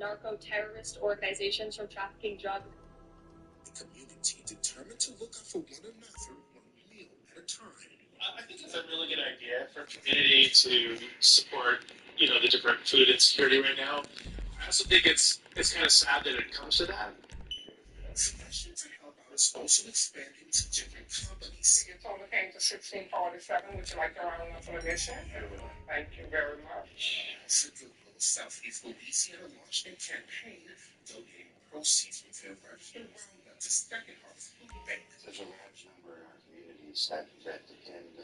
narco-terrorist organizations from trafficking drugs. The community determined to look out for one another, one meal at a time. I think it's a really good idea for community to support, the different food insecurity right now. I also think it's kind of sad that it comes to that. Suggestion to help out is also expanding to different companies. Your total came to 1647. Would you like to round up an addition? Thank you very much. Southeast Louisiana launched a campaign donating proceeds from their registered roundup to Second Harvest Food Bank. There's a large number in our communities that depend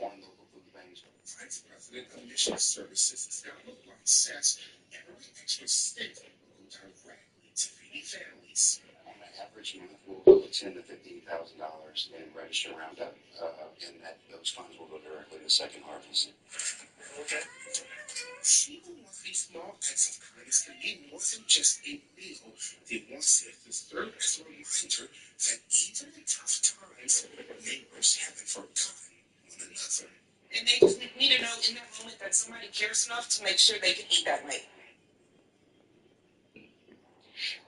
on local food banks. Vice President of Mission Services, Scott LeBlanc, says every extra cent will go directly to feeding families. On an average month, we'll go $10,000 to $15,000 in registered roundup, and those funds will go directly to Second Harvest. Okay. She wants these small acts of kindness can be more than just a meal. They want to serve as a reminder that even in tough times, neighbors haven't forgotten one another. And they just need to know in that moment that somebody cares enough to make sure they can eat that way.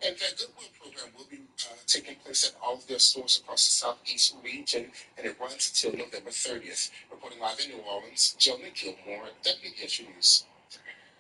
And that Goodwill program will be taking place at all of their stores across the Southeast region, and it runs until November 30th. Reporting live in New Orleans, Jonah Gilmore, WSU News.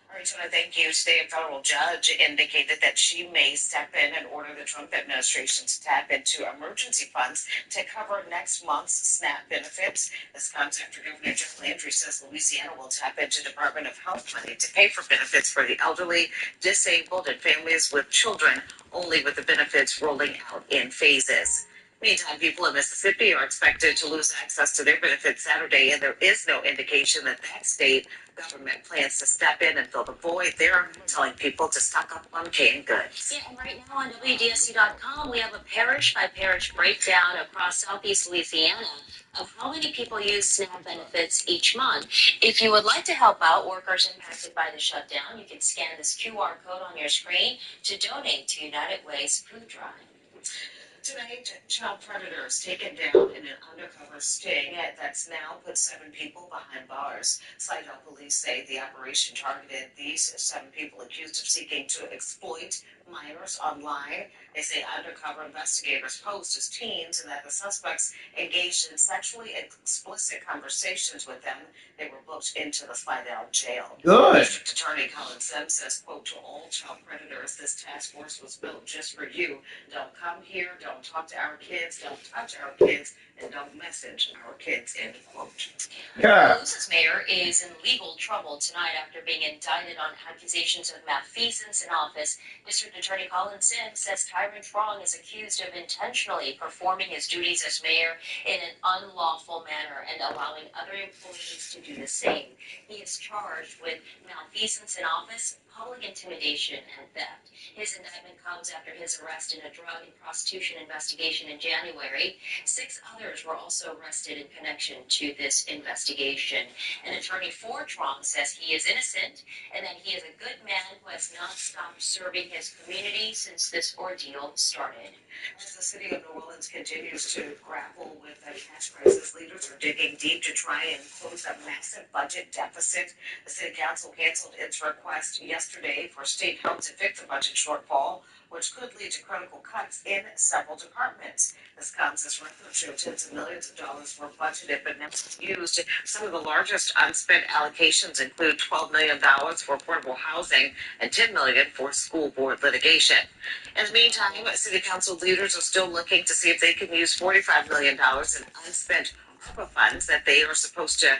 All right, Jonah, thank you. Today, a federal judge indicated that she may step in and order the Trump administration to tap into emergency funds to cover next month's SNAP benefits. This comes after Governor Jeff Landry says Louisiana will tap into Department of Health money to pay for benefits for the elderly, disabled, and families with children, only with the benefits rolling out in phases. Meantime, people in Mississippi are expected to lose access to their benefits Saturday, and there is no indication that state government plans to step in and fill the void. They're telling people to stock up on canned goods. Yeah, and right now on WDSC.com, we have a parish-by-parish breakdown across Southeast Louisiana of how many people use SNAP benefits each month. If you would like to help out workers impacted by the shutdown, you can scan this QR code on your screen to donate to United Way's food drive. Tonight, child predators taken down in an undercover sting that's now put 7 people behind bars. Slidell police say the operation targeted these 7 people accused of seeking to exploit minors online. They say undercover investigators posed as teens and that the suspects engaged in sexually explicit conversations with them. They were booked into the Slidell jail. Good. District Attorney Colin Sims says, quote, to all child predators, this task force was built just for you. Don't come here, don't talk to our kids, don't touch our kids, and don't message our kids, end quote. Yeah. Louis's mayor is in legal trouble tonight after being indicted on accusations of malfeasance in office. District Attorney Colin Sims says Tyrone Trong is accused of intentionally performing his duties as mayor in an unlawful manner and allowing other employees to do the same. He is charged with malfeasance in office, public intimidation, and theft. His indictment comes after his arrest in a drug and prostitution investigation in January. 6 others were also arrested in connection to this investigation. An attorney for Trong says he is innocent and that he is a good man who has not stopped serving his community since this ordeal started. As the city of New Orleans continues to grapple with the cash crisis, leaders are digging deep to try and close a massive budget deficit. The city council canceled its request yesterday for state help to fix the budget shortfall, which could lead to critical cuts in several departments. this comes as records show tens of millions of dollars were budgeted but never used. Some of the largest unspent allocations include $12 million for affordable housing and $10 million for school board litigation. In the meantime, city council leaders are still looking to see if they can use $45 million in unspent ARPA funds that they are supposed to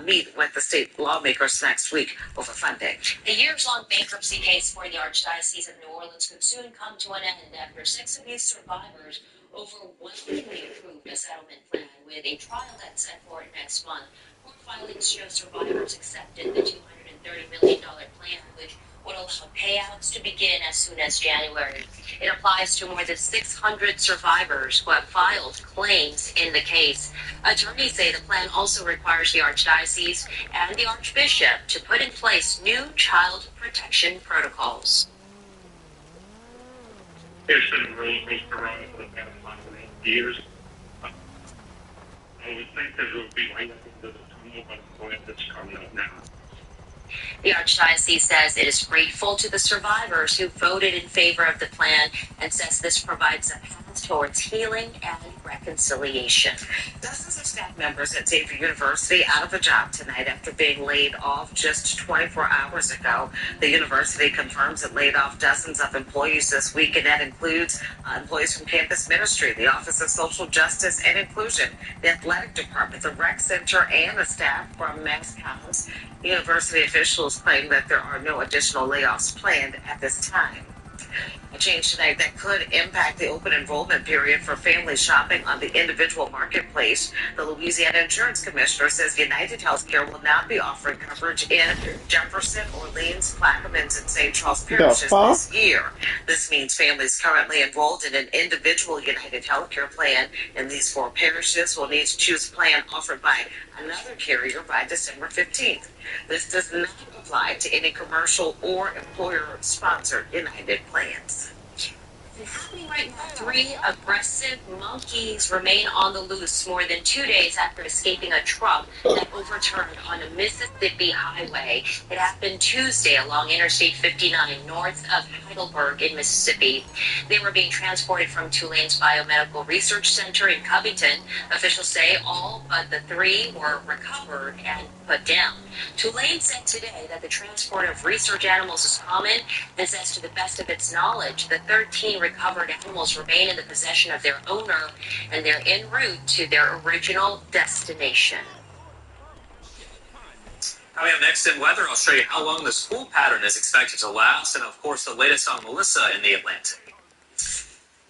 meet with the state lawmakers next week over funding. The years-long bankruptcy case for the Archdiocese of New Orleans could soon come to an end after 6 abuse survivors overwhelmingly approved a settlement plan with a trial that's set for it next month. Court filings show survivors accepted the $230 million plan, which would allow payouts to begin as soon as January. It applies to more than 600 survivors who have filed claims in the case. Attorneys say the plan also requires the Archdiocese and the Archbishop to put in place new child protection protocols. There's been rollercoaster ride for the past 5 or 8 years. I would think that it would be light at the end of the tunnel, but I'm glad it's coming up now. The Archdiocese says it is grateful to the survivors who voted in favor of the plan and says this provides a path towards healing and reconciliation. Dozens of staff members at Xavier University out of a job tonight after being laid off just 24 hours ago. The university confirms it laid off dozens of employees this week, and that includes employees from campus ministry, the Office of Social Justice and Inclusion, the athletic department, the rec center, and the staff from Mass Comms. University officials claim that there are no additional layoffs planned at this time. A change tonight that could impact the open enrollment period for family shopping on the individual marketplace. The Louisiana Insurance Commissioner says United Healthcare will not be offering coverage in Jefferson, Orleans, Plaquemines, and St. Charles parishes this year. This means families currently enrolled in an individual United Healthcare plan in these 4 parishes will need to choose a plan offered by another carrier by December 15th. This does not apply to any commercial or employer-sponsored United plans. And happening right now, 3 aggressive monkeys remain on the loose more than 2 days after escaping a truck that overturned on a Mississippi highway. It happened Tuesday along Interstate 59 north of Heidelberg in Mississippi. They were being transported from Tulane's Biomedical Research Center in Covington. Officials say all but the 3 were recovered and put down. Tulane said today that the transport of research animals is common and says to the best of its knowledge, the 13 recovered animals remain in the possession of their owner and they're en route to their original destination. Coming up next in weather, I'll show you how long the school pattern is expected to last, and of course the latest on Melissa in the Atlantic.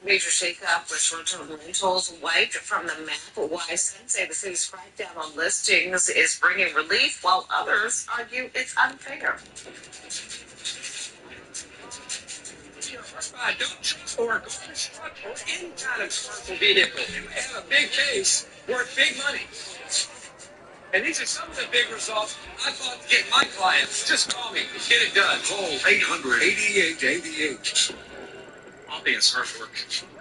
Major shakeup with short-term rentals wiped from the map. Why some say the city's crackdown on listings is bringing relief, while others argue it's unfair. Don't trust or garbage truck or any kind of commercial vehicle. You have a big case worth big money. And these are some of the big results I thought to get my clients. Just call me. Get it done. Call 800-8888. Plumbing is hard work,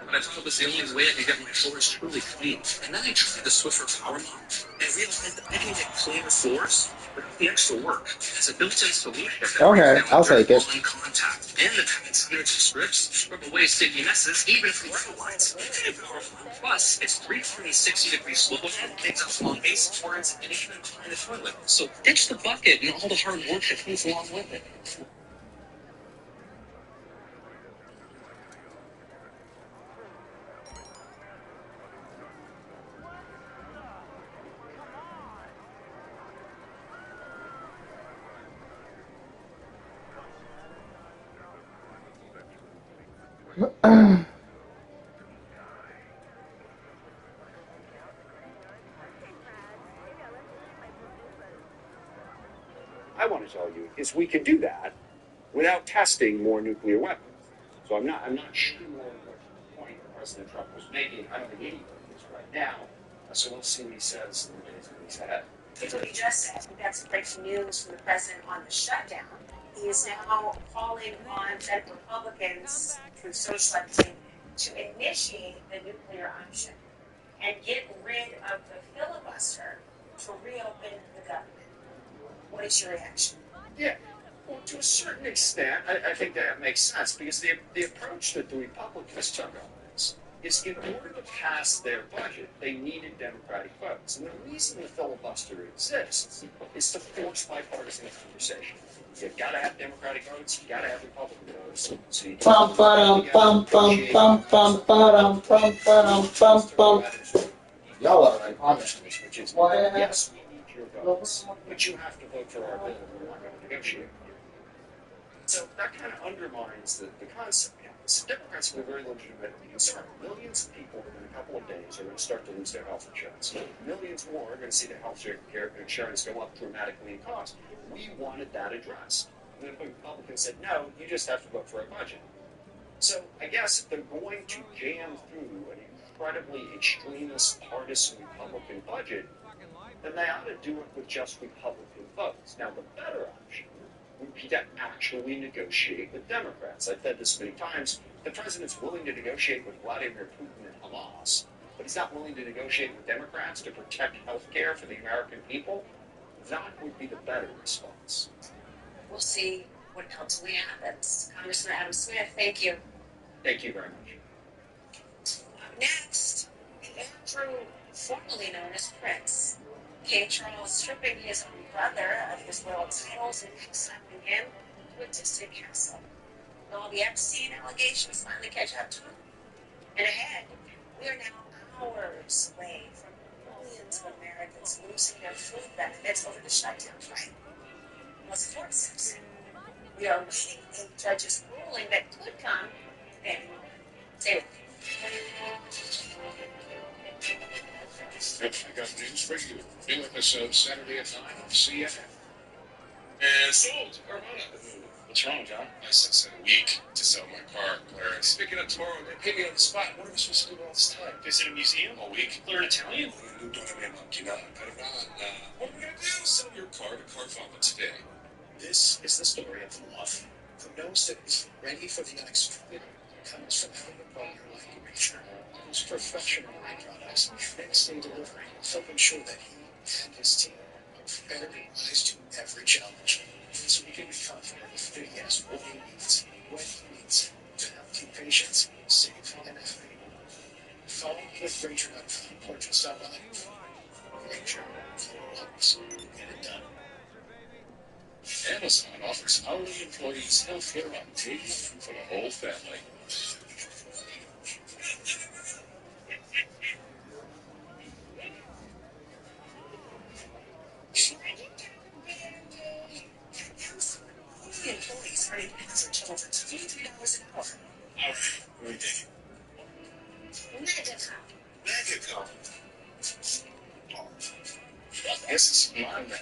but I thought it was the only way I could get my floors truly clean. And then I tried the Swiffer Power Mop and realized that I can get cleaner floors without the extra work. It's a built-in solution. Okay, I'll take it. On contact, and the pads hundreds of strips scrub away sticky messes, even from rail lines. Plus, it's 360-degree swivel head, takes up long base boards, and even clean the toilet. So ditch the bucket and all the hard work that comes along with it. I want to tell you is we can do that without testing more nuclear weapons. So I'm not sure what point President Trump was making. I don't think anybody is right now. So we'll see what he says in the days that he's ahead. Here's what he just said. We got some breaking news from the president on the shutdown. He is now calling on Senate Republicans through socializing to initiate the nuclear option and get rid of the filibuster to reopen the government. What is your reaction? Yeah, well, to a certain extent, I think that makes sense because the approach that the Republicans took on this is in order to pass their budget, they needed Democratic votes. And the reason the filibuster exists is to force bipartisan conversation. You've got to have Democratic votes, you've got to have Republican votes. So you Y'all are like which is, yes, we need your votes, but you have to vote for our bill. We're not going to negotiate with you. So that kind of undermines the concept. So Democrats have been very legitimately concerned. Millions of people within a couple of days are going to start to lose their health insurance. Millions more are going to see their health care insurance go up dramatically in cost. We wanted that addressed. And the Republicans said, no, you just have to vote for a budget. So I guess if they're going to jam through an incredibly extremist partisan Republican budget, then they ought to do it with just Republican votes. Now, the better option would be to actually negotiate with Democrats. I've said this many times. The president's willing to negotiate with Vladimir Putin and Hamas, but he's not willing to negotiate with Democrats to protect health care for the American people. That would be the better response. We'll see what ultimately happens. Congressman Adam Smith, thank you. Thank you very much. Up next, Andrew, formerly known as Prince. King Charles stripping his own brother of his royal titles and exiling him to a distant castle. Will all the Epstein allegations finally catch up to him? And ahead, we are now hours away from millions of Americans losing their food benefits over the shutdown, right? Plus, Fort Simpson. We are waiting a judge's ruling that could come any moment. Stay with me. Yep, I got news for you. New episode Saturday at 9 on CNN. And sold, Carvana. What's wrong, John? I said a week to sell my car, Clarence. Pick it up tomorrow and they pay me on the spot. What am I supposed to do all this time? Visit a museum? A week? Learn Italian? What are we gonna do? Sell your car to Carvana today. This is the story of the one who knows that he's ready for the unexpected. Comes from having a partner like Richard, whose professional products and next-day delivery help ensure that he and his team are prepared to rise to every challenge. So he can be confident that he has what he needs, when he needs, to help keep patients safe and happy. Call with Ranger.com or just stop by. Ranger, always get it done. Amazon offers hourly employees health care on day one for the whole family. Employees earning average of over $23 an hour. All right, what do you think? Medicom. Medicom. Oh, I guess it's mine now.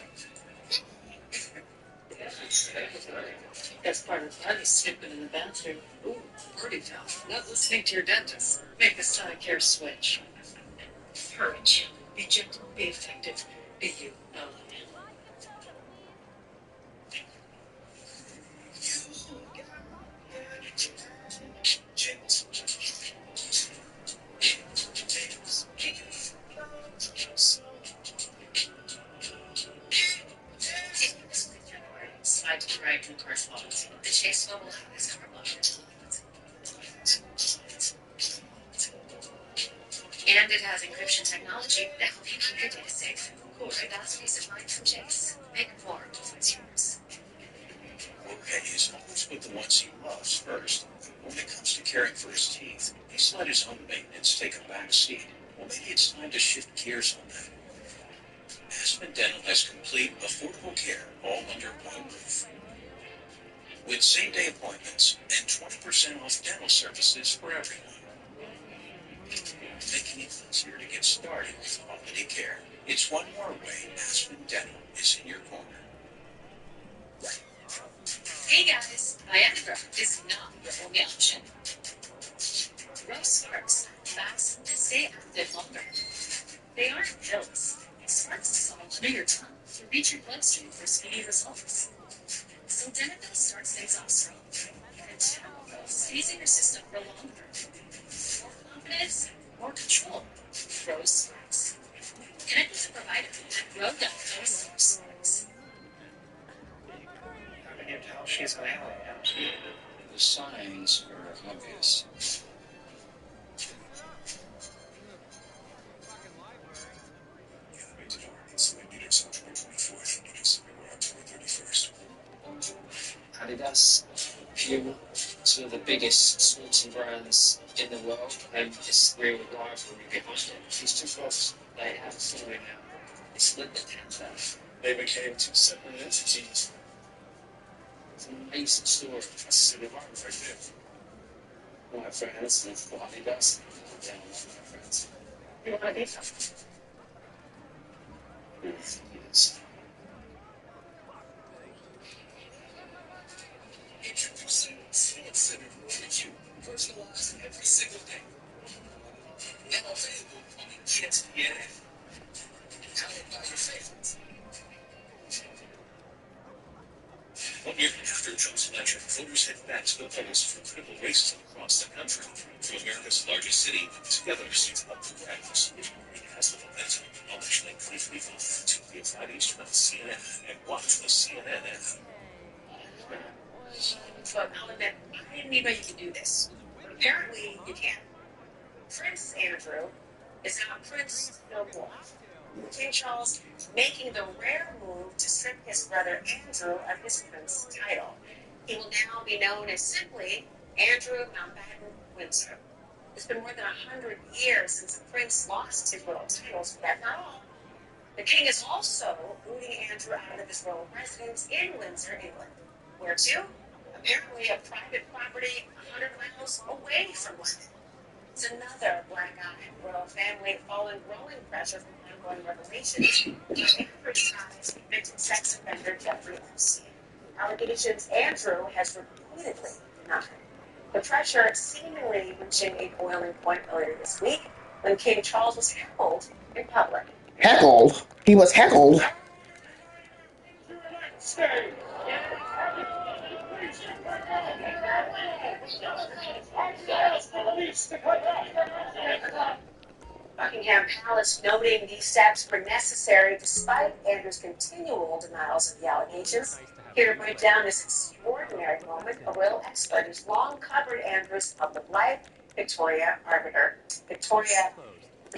That's part of fun is snooping in the bathroom. Ooh, party foul. Not listening to your dentist. Make the stomach care switch. Courage. Be gentle. Be effective. Be you. Slide to the right and car's locked. The Chase mobile app is car locked. And it has encryption technology that helps you keep your data safe. Cool, right? That's peace of mind from Chase. Make more. It's yours. Okay, he's always put the ones he loves first. When it comes to caring for his teeth, he's let his own maintenance take a back seat. Well, maybe it's time to shift gears on that. Aspen Dental has complete, affordable care all under one roof. With same-day appointments and 20% off dental services for everyone. Making it easier to get started with quality care. It's one more way Aspen Dental is in your corner. Hey guys, Viagra is not your only option. Grow sparks, fast, and stay active longer. They aren't pills. Sparks dissolve under your tongue to reach your bloodstream for speedy results. So Denadil starts things off strong, and Denadil stays in your system for longer. More confidence, more control. Grow sparks. Connect with a provider at grow.co/sparks. How can you tell she's an alien? The signs are obvious. Rated R. Insulated units on October 24th. Units everywhere October 31st. Adidas, Puma, some of the biggest sporting brands in the world, and this real rivalry behind it. These two clubs, they have fallen out. They split the town down. They became two separate entities. It's an amazing story. That's city life right there. My friends, and what Adidas, yeah, one of my friends. You want to be something? Yes. Introducing Sports Center with you, personalized every single day. Now available on the ESPN. Powered by your favorites. 1 year after Trump's election, voters head back to the polls for critical races across the country. From America's largest city, together seats up for breakfast. It has the momentum. On the Lake 2025, 2 p.m. Friday Eastern on CNN, and watch the CNN app. So I'll admit, I didn't even know you could do this. But apparently you can. Prince Andrew is now Prince no more. King Charles making the rare move to strip his brother Andrew of his prince title. He will now be known as simply Andrew Mountbatten Windsor. It's been more than 100 years since the prince lost his royal titles, but that's not all. The king is also booting Andrew out of his royal residence in Windsor, England. Where to? Apparently a private property 100 miles away from London. It's another black-eyed royal family falling growing pressure from ongoing revelations about Andrew's ties with convicted sex offender Jeffrey Epstein. Allegations Andrew has repeatedly denied. The pressure seemingly reaching a boiling point earlier this week when King Charles was heckled in public. Heckled? He was heckled? Buckingham Palace noting these steps were necessary despite Andrew's continual denials of the allegations. Here to break down this extraordinary moment, a royal expert who's long covered Andrew's public life, Victoria Arbiter. Victoria,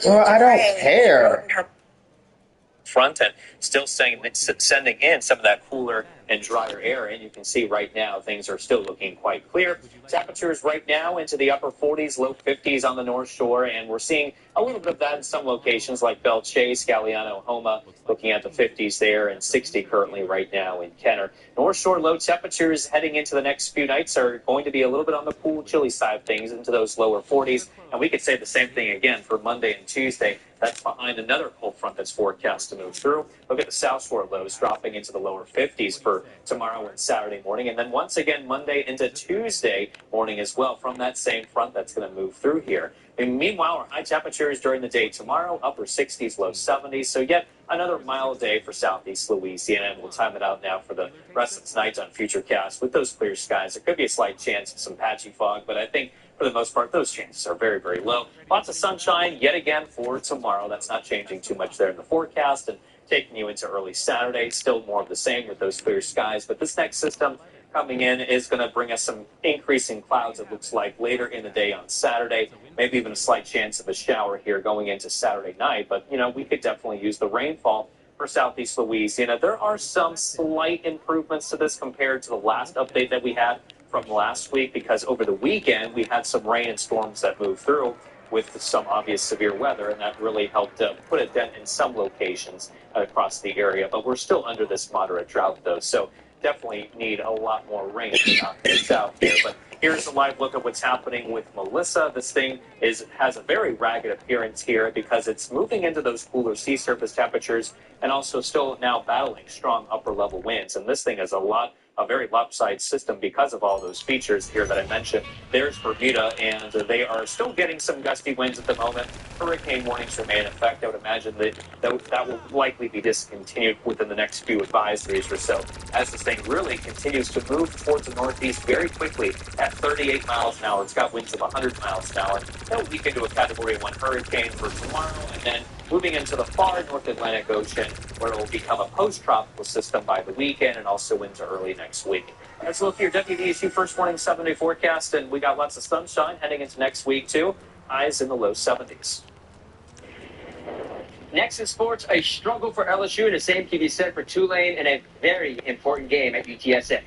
Well, I don't care. Front and still sending in some of that cooler and drier air, and you can see right now things are still looking quite clear. Temperatures right now into the upper 40s, low 50s on the North Shore, and we're seeing a little bit of that in some locations like Belle Chase, Galliano, Homa, looking at the 50s there, and 60 currently right now in Kenner. North Shore low temperatures heading into the next few nights are going to be a little bit on the cool, chilly side of things into those lower 40s, and we could say the same thing again for Monday and Tuesday. That's behind another cold front that's forecast to move through. Look at the South Shore lows dropping into the lower 50s for tomorrow and Saturday morning. And then once again, Monday into Tuesday morning as well from that same front that's going to move through here. And meanwhile, our high temperatures during the day tomorrow, upper 60s, low 70s. So yet another mild day for southeast Louisiana. And we'll time it out now for the rest of tonight on Futurecast. With those clear skies, there could be a slight chance of some patchy fog, but I think for the most part, those chances are very, very low. Lots of sunshine yet again for tomorrow. That's not changing too much there in the forecast. And taking you into early Saturday, still more of the same with those clear skies. But this next system coming in is going to bring us some increasing clouds, it looks like, later in the day on Saturday. Maybe even a slight chance of a shower here going into Saturday night. But, you know, we could definitely use the rainfall for southeast Louisiana. There are some slight improvements to this compared to the last update that we had from last week, because over the weekend we had some rain and storms that moved through with some obvious severe weather, and that really helped put a dent in some locations across the area. But we're still under this moderate drought, though, so definitely need a lot more rain to knock things out here. But here's a live look at what's happening with Melissa. This thing has a very ragged appearance here because it's moving into those cooler sea surface temperatures and also still now battling strong upper level winds. And this thing has a very lopsided system because of all those features here that I mentioned. There's Bermuda, and they are still getting some gusty winds at the moment. Hurricane warnings remain in effect. I would imagine that will likely be discontinued within the next few advisories or so, as this thing really continues to move towards the northeast very quickly at 38 miles an hour. It's got winds of 100 miles an hour. That'll weaken to a Category 1 hurricane for tomorrow, and then moving into the far North Atlantic Ocean, where it will become a post-tropical system by the weekend and also into early next week. Let's look at your WVSU first morning 7-day forecast, and we got lots of sunshine heading into next week, too. Highs in the low 70s. Next in sports, a struggle for LSU, and the same can be said for Tulane in a very important game at UTSA.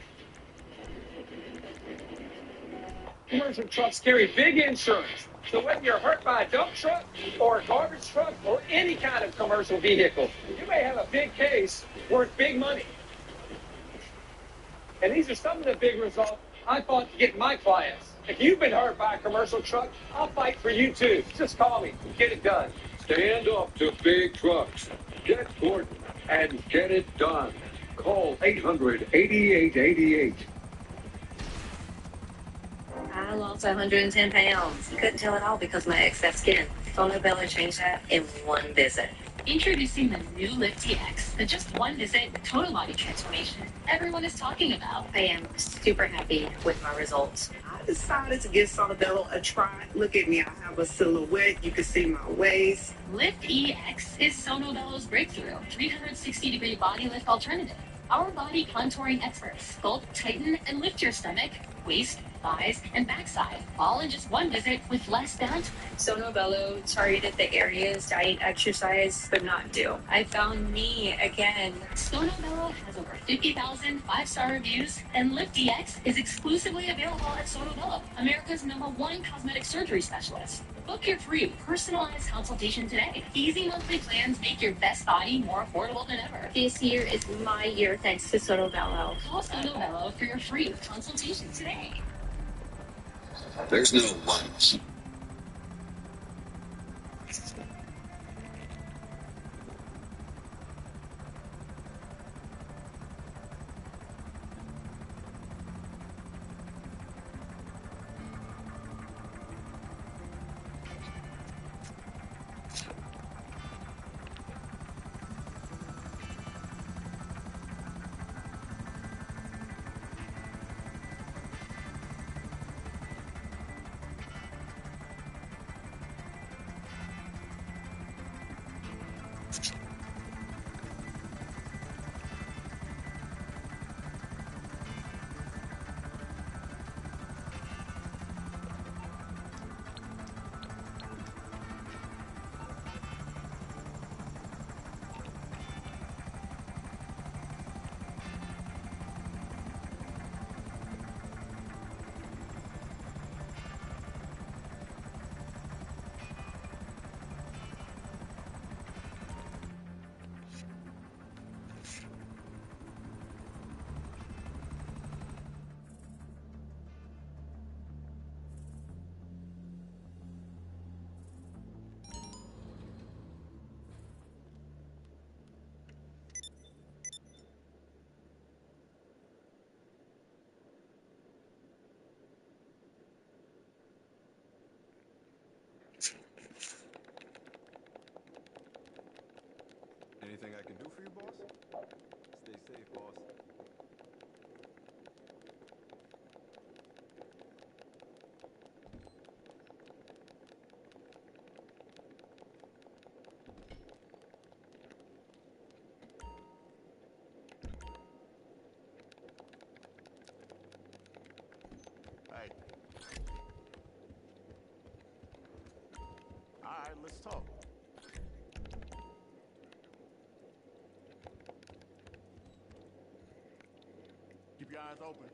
Commercial trucks carry big insurance. So whether you're hurt by a dump truck or a garbage truck or any kind of commercial vehicle, you may have a big case worth big money. And these are some of the big results I fought to get my clients. If you've been hurt by a commercial truck, I'll fight for you too. Just call me. Get it done. Stand up to big trucks. Get Gordon and get it done. Call 800-8888. I lost 110 pounds. You couldn't tell at all because of my excess skin. Sonobella changed that in one visit. Introducing the new Lift EX, the just one visit total body transformation everyone is talking about. I am super happy with my results. I decided to give Sonobella a try. Look at me, I have a silhouette. You can see my waist. Lift EX is Sonobella's breakthrough 360-degree body lift alternative. Our body contouring experts sculpt, tighten, and lift your stomach, waist, thighs, and backside, all in just one visit with less downtime. Sonobello targeted the areas diet exercise could not do. I found me again. Sonobello has over 50,000 five-star reviews, and Lift DX is exclusively available at Sonobello, America's #1 cosmetic surgery specialist. Book your free personalized consultation today. Easy monthly plans make your best body more affordable than ever. This year is my year thanks to Sonobello. Call Sonobello for your free consultation today. There's no lunch. Anything I can do for you, boss? Stay safe, boss. Hey. All right, let's talk. Keep your eyes open.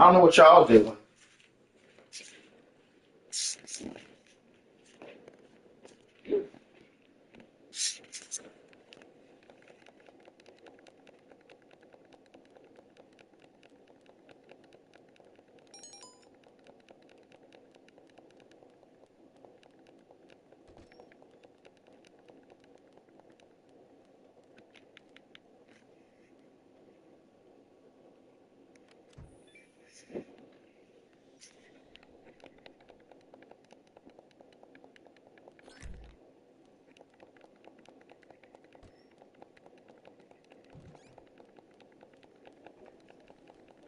I don't know what y'all doing.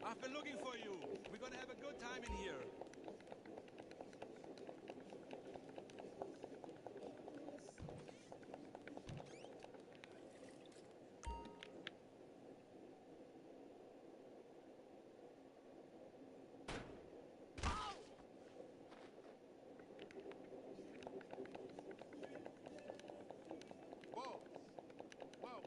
I've been looking for you. We're gonna have a good time in here. Whoa. Whoa.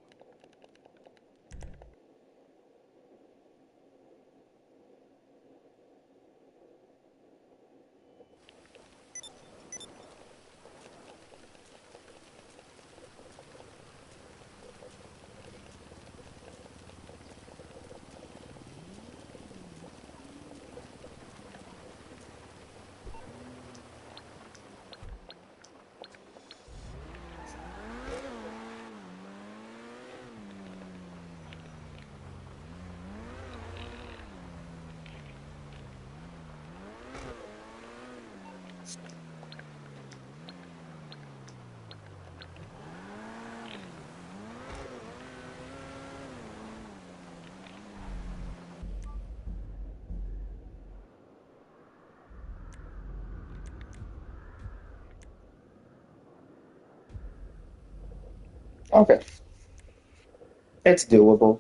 Okay, it's doable.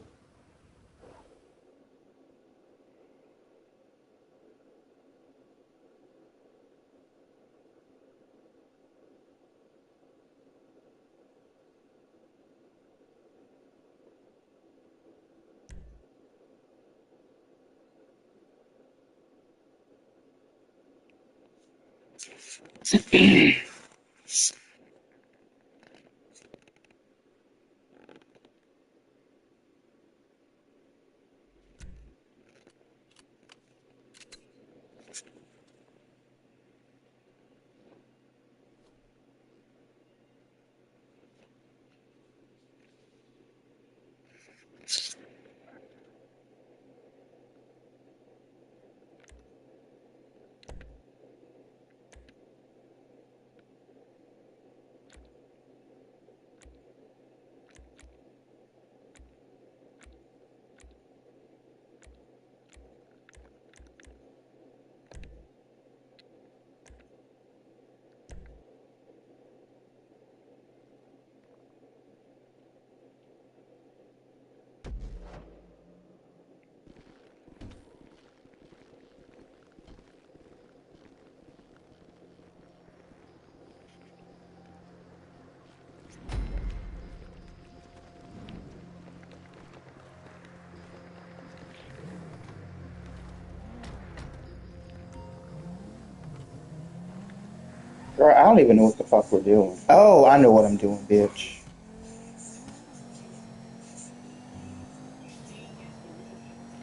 Girl, I don't even know what the fuck we're doing. Oh, I know what I'm doing, bitch.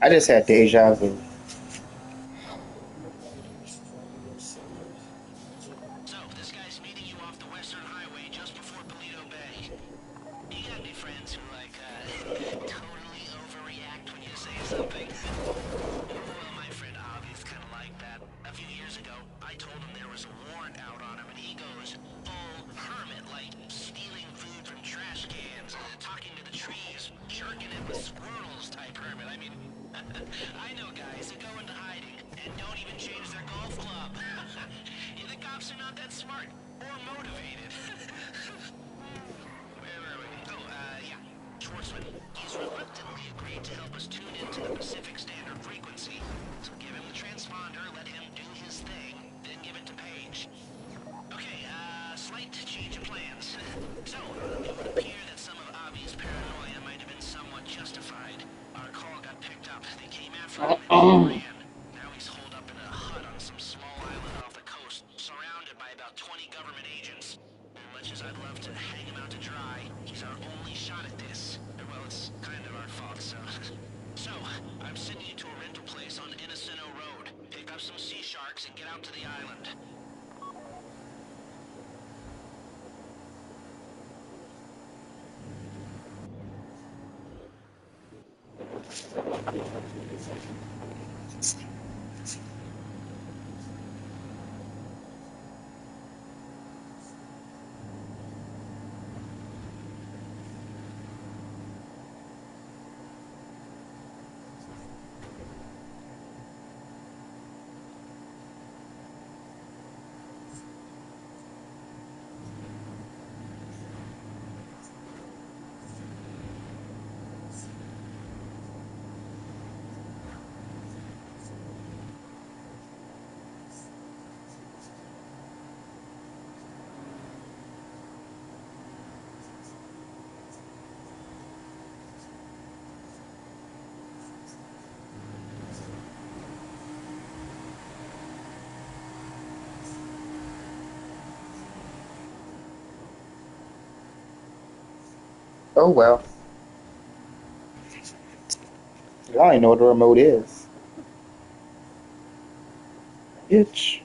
I just had deja vu. So, this guy's meeting you off the Western Highway just before Toledo Bay. You got any friends who, totally overreact when you say something? Well, my friend Avi's kind of like that. A few years ago, I told him there was a warrant out on him, and he goes full hermit, like stealing food from trash cans, talking to the trees, jerking it with squirrels type hermit. I mean, I know guys who go into hiding and don't even change their golf club. The cops are not that smart or motivated. much as I'd love to hang him out to dry, he's our only shot at this. Well, it's kind of our fault, so... So, I'm sending you to a rental place on Innocento Road. Pick up some sea sharks and get out to the island. Oh well. I don't even know what the remote is. Bitch.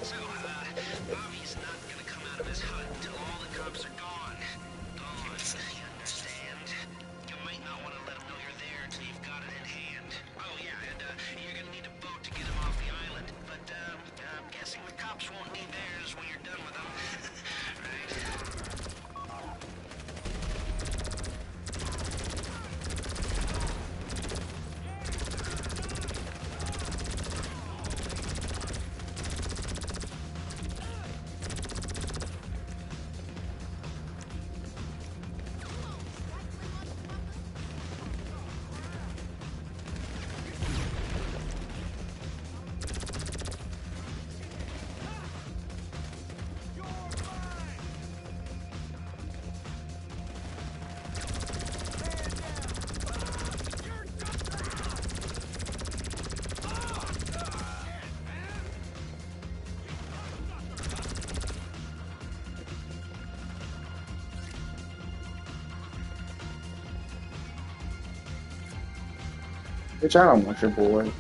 So, Bobby's not gonna come out of his hut until all the cops are gone. Gone, you understand? You might not want to let him know you're there until you've got it in hand. Oh yeah, and you're gonna need a boat to get him off the island. But, I'm guessing the cops won't need theirs when you're done with them. Right? Bitch, I don't want your boy. Are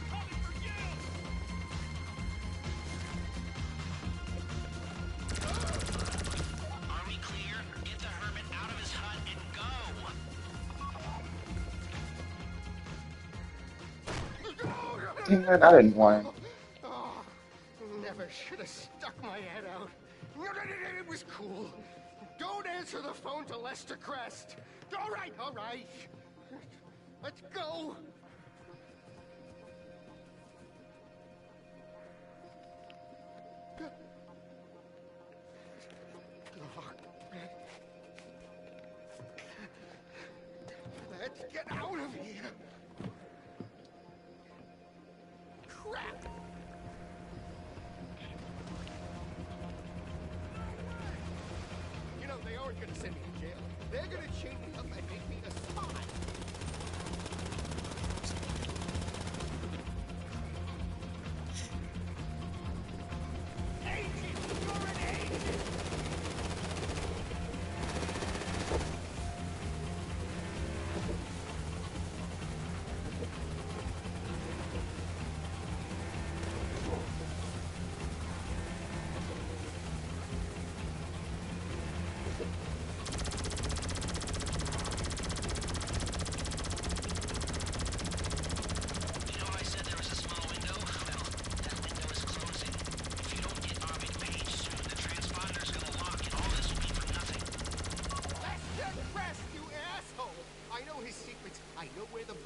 we clear? Get the hermit out of his hut and go! Damn it, I didn't want him. Oh, never should have stuck my head out. No, it was cool. Don't answer the phone to Lester Crest. All right. Let's go. Let's get out of here. Crap. You know, they aren't gonna send me to jail. They're gonna chain me up and make me a spy.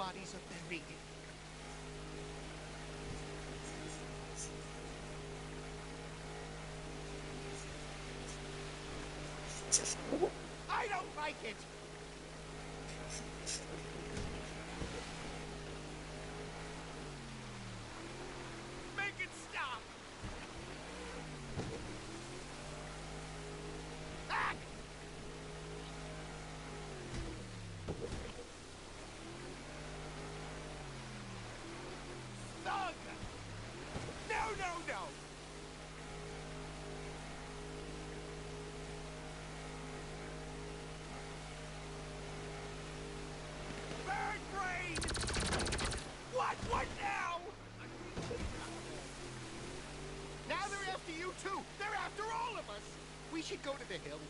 bodies are buried. I don't like it. Make it stop. Ah! Thug! No! Bird brain! What now? Now they're after you too. They're after all of us. We should go to the hills.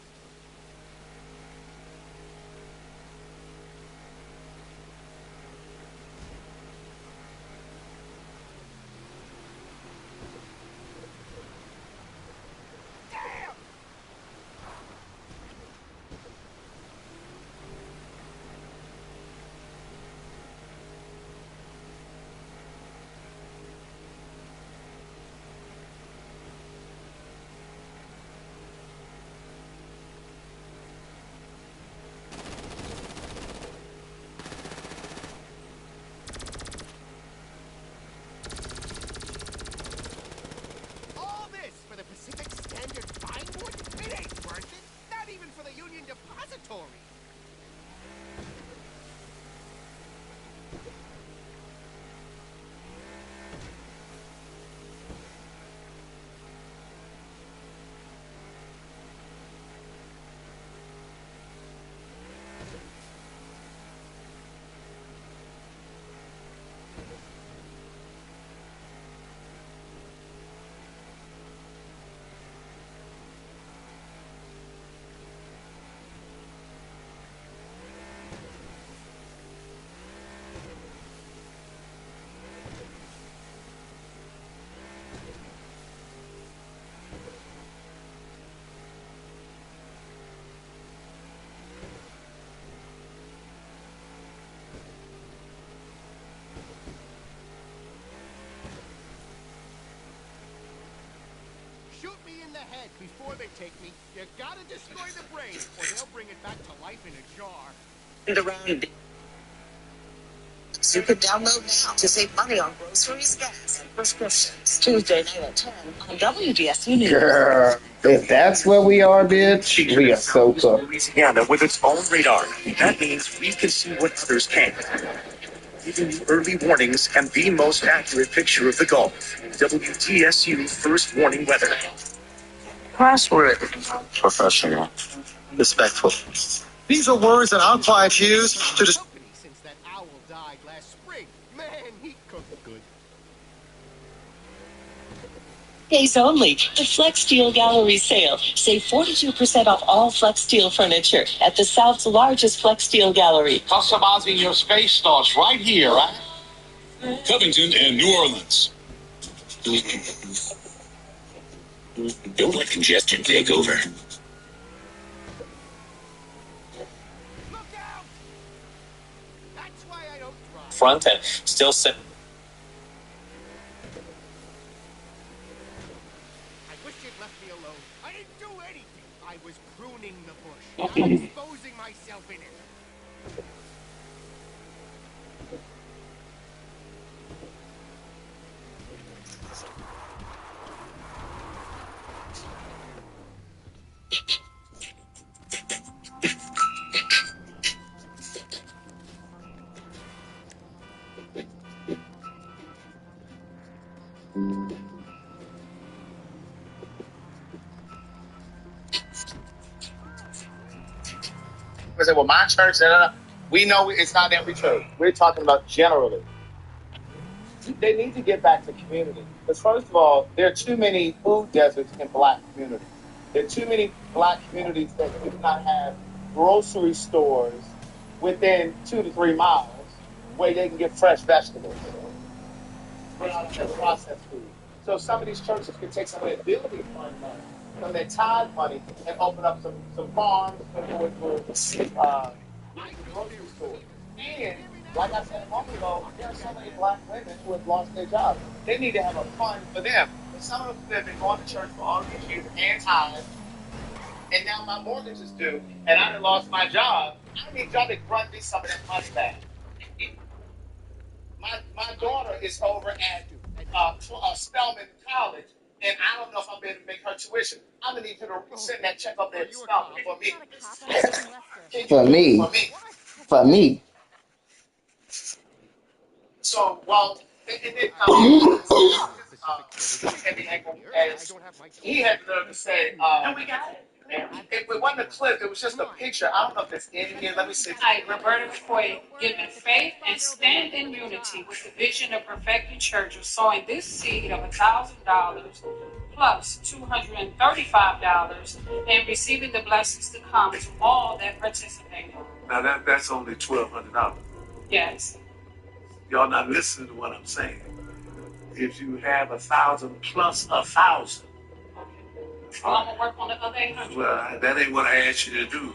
Damn! All this for the Pacific Standard Fine Wood? It ain't worth it. Not even for the Union Depository. Shoot me in the head before they take me. You gotta destroy the brain, or they'll bring it back to life in a jar. And around. You can download now to save money on groceries, gas, and prescriptions. Tuesday night at 10 on WDSU News. Girl, if that's where we are, bitch, we are so cooked. Louisiana with its own radar. That means we can see what others can't. Giving you early warnings and the most accurate picture of the Gulf. WTSU First Warning Weather. Crossword. Professional. Respectful. These are words that I'm quiet to use to Since that owl died last spring, man, he cooked good. Days only. The Flex Steel Gallery sale. Save 42% off all Flex Steel furniture at the South's largest Flex Steel Gallery. Customizing your space starts right here, right? Covington and New Orleans. Don't let congestion take over. Front and still sitting. I wish you'd left me alone. I didn't do anything. I was pruning the bush, not exposing myself in it. I say, well, my church, we know it's not every church. We're talking about generally. They need to get back to community. Because first of all, there are too many food deserts in black communities. There are too many black communities that do not have grocery stores within 2 to 3 miles where they can get fresh vegetables, processed food. So some of these churches can take some of their building fund money, some of their tithe money, and open up some farms and grocery stores. And like I said a moment ago, there are so many black women who have lost their jobs. They need to have a fund for them. And some of them have been going to church for all these years, hands high, and now my mortgage is due, and I done lost my job. I need y'all to run me some of that money back. My daughter is over at Spelman College, and I don't know if I'm able to make her tuition. I'm gonna need you to send that check up there to Spelman for me. For me. For me. For me. So, well, and then heavy ankle, as he had the nerve to say, and we got it. It wasn't a clip, it was just a picture. I don't know if it's in here. Let me see. Hi, Roberta McCoy, giving faith and stand in unity with the vision of Perfecting Church of sowing this seed of $1,000 plus $235 and receiving the blessings to come to all that participate. Now that's only $1,200. Yes. Y'all not listening to what I'm saying. If you have 1,000 plus 1,000. Well, I'm gonna work on the other 800. Well, that ain't what I asked you to do.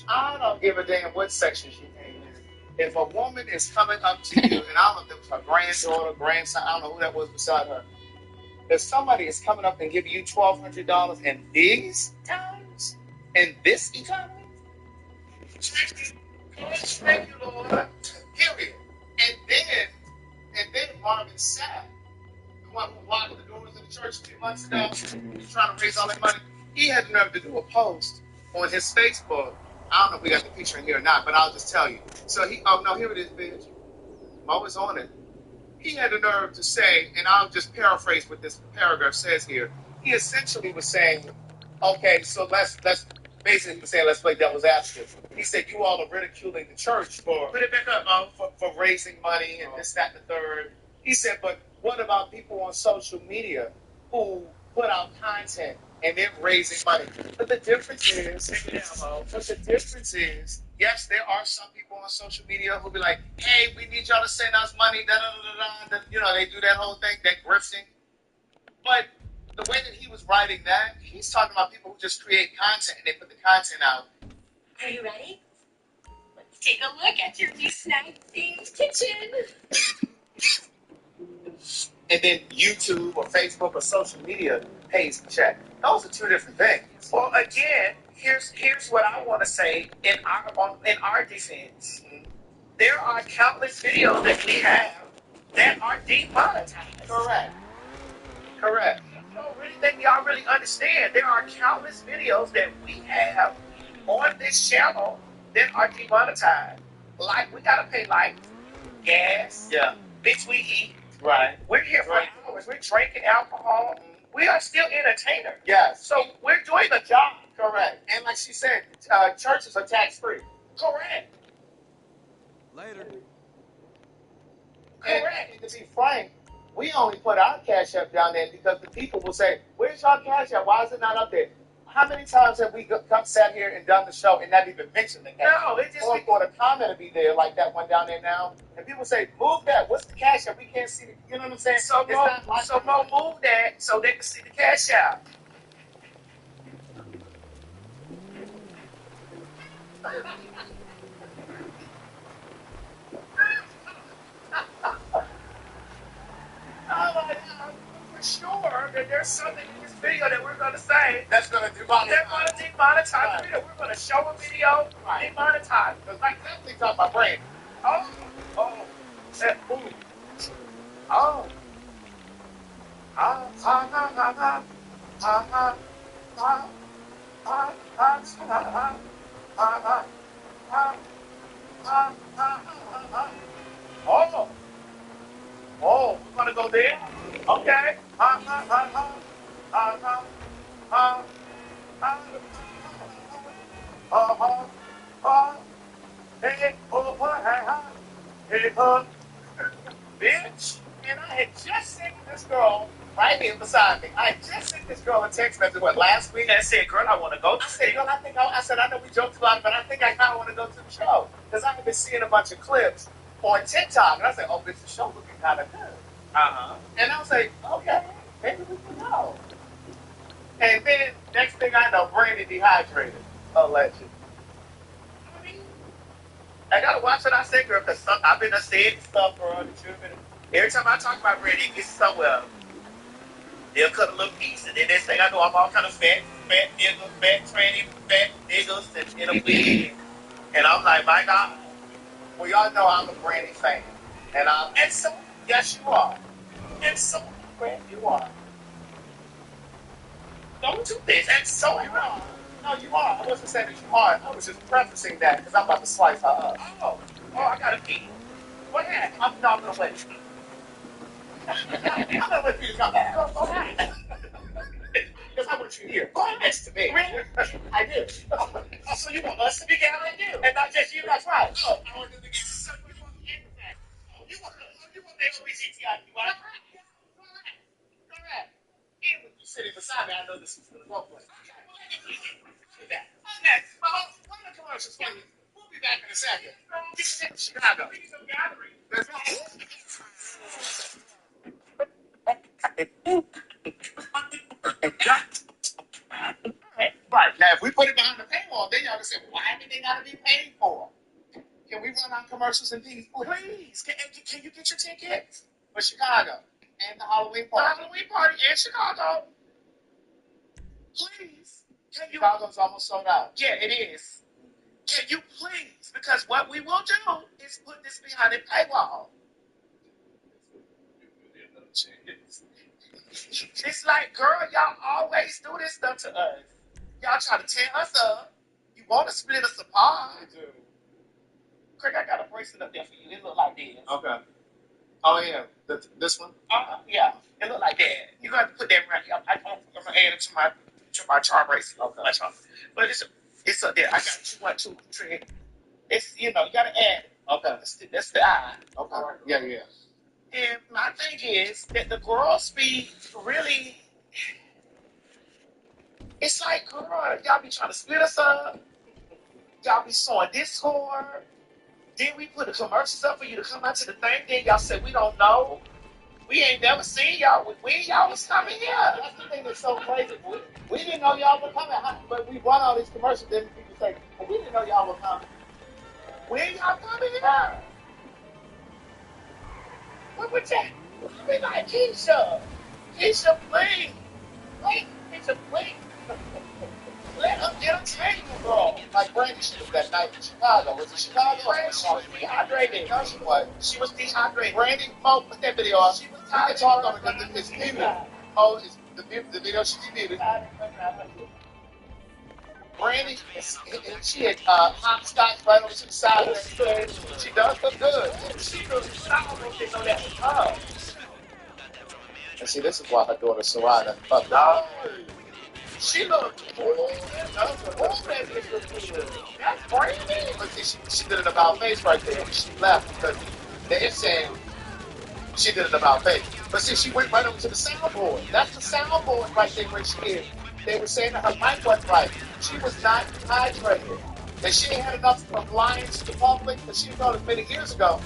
I don't give a damn what section she came in. If a woman is coming up to you, and I don't know if it was her granddaughter, grandson, I don't know who that was beside her. If somebody is coming up and giving you $1,200 in these times, in this economy, thank you, Lord. Period. And then Marvin Sapp, the one who locked the doors of the church a few months ago, trying to raise all that money, he had the nerve to do a post on his Facebook. I don't know if we got the picture in here or not, but I'll just tell you. So oh no, here it is, bitch. Mo is on it. He had the nerve to say, and I'll just paraphrase what this paragraph says here. He essentially was saying, okay, so let's basically he was saying, let's play devil's advocate. He said, you all are ridiculing the church for put it back up, for raising money and this, that, and the third. He said, but what about people on social media who put out content and they're raising money? But the difference is, yes, there are some people on social media who'll be like, hey, we need y'all to send us money, you know, they do that whole thing, that grifting. But the way that he was writing that, he's talking about people who just create content and they put the content out. Are you ready? Let's take a look at your new snack themed kitchen. And then YouTube or Facebook or social media pays the check. Those are two different things. Well, again, here's what I want to say in our defense. There are countless videos that we have that are demonetized. Correct. I don't really think y'all really understand. There are countless videos that we have on this channel that are demonetized. Like, we gotta pay like gas. Yeah. Bitch, we eat. Right. We're here for hours. We're drinking alcohol. We are still entertainers. Yes. So we're doing a job. Correct. And like she said, churches are tax-free. Correct. Later. Correct. And to be frank, we only put our Cash App down there because the people will say, where's your Cash App? Why is it not up there? How many times have we sat here and done the show and not even mentioned the Cash App? No, it just... Or the comment to be there like that one down there now. And people say, move that. What's the Cash App? We can't see it. You know what I'm saying? So Mo, move that so they can see the Cash App. For sure that there's something in this video that we're going to say that's going to demonetize. They're going to demonetize the video. We're going to show a video, demonetize. Because like definitely talk about brain. Oh, that boom. Oh. Oh, we're gonna go there? Okay. Bitch. And I had just sent this girl right here beside me. I had just sent this girl a text message, last week? And I said, girl, I want to go. I said, girl, I said, I know we joked about it, but I think I kind of want to go to the show. Because I've been seeing a bunch of clips on TikTok. And I said, oh, bitch, the show looking kind of good. And I was like, okay, maybe we can go. And then next thing I know, Brandy dehydrated. Alleged. I mean, I gotta watch what I say, girl, because I've been saying stuff for other children. Every time I talk about Brandy, it gets somewhere. They'll cut a little piece, and then next thing I know, I'm all kind of fat niggas, and in a wig. And I'm like, my God. Well, y'all know I'm a Brandy fan. And so, yes, you are. And so, Brandy, you are. Don't do this. And so you are. No, you are. I wasn't saying that you are. I was just prefacing that because I'm about to slice her up. Oh, I gotta pee. What happened? I'm not gonna wait. I'm gonna wait for you to come back. Go ahead. Because I want you here. Right next to me. Really? I do. Oh, so you want us to be together? I do. And not just you, that's right. Oh, I want them to get so you want everything. You want the LBGTI. You want it? Correct. Even when you sitting beside me, I know this is gonna go for it. Okay, well, one of the commercials for you. We'll be back in a second. This is in Chicago. There's Right. Now, if we put it behind the paywall, then y'all can say, why did they gotta be paid for? Can we run on commercials and things? Please. Can you get your tickets for Chicago and the Halloween party? The Halloween party in Chicago. Please. Chicago's almost sold out. Yeah, it is. Can you please? Because what we will do is put this behind the paywall. It's like, girl, y'all always do this stuff to us. Y'all try to tear us up. You want to split us apart. You do. Craig, I got a bracelet up there for you. It look like this. Okay. Oh, yeah. This one? Yeah. It look like that. You're going to have to put that right here. I'm going to add it to my charm bracelet. Okay. My charm. But it's up there. I got 1, 2, 3. It's, you got to add it. Okay. That's the eye. Okay. Yeah. And my thing is that the girls be really, it's like, girl, y'all be trying to split us up. Y'all be sowing discord. Then we put the commercials up for you to come out to the thing. Then y'all say, we don't know. We ain't never seen y'all. When y'all was coming here. That's the thing that's so crazy. We didn't know y'all were coming. But we run all these commercials. Then people say, well, we didn't know y'all were coming. When y'all coming here? What would that? I mean, like, Keisha, please. Keisha, please. Let us entertain you, bro. Like Brandy, she was that night in Chicago. Was it Chicago? She was dehydrated. No, she was. She was dehydrated. Brandy, put that video up. She was tired. You can talk on it because it's muted. Oh, it's the video she's muted. Brandy, she had hopscotch right over to the side of her stage. She does look good. She looks, I almost didn't know that was her. And see, this is why her daughter Sarah fucked up. She looked cool. That's Brandy. But see, she did an about face right there. She left because they're saying she did an about face. But see, she went right over to the soundboard. That's the soundboard right there where she is. They were saying that her mic wasn't right. She was not hydrated. And she ain't had enough of lying to the public, but she thought it many years ago.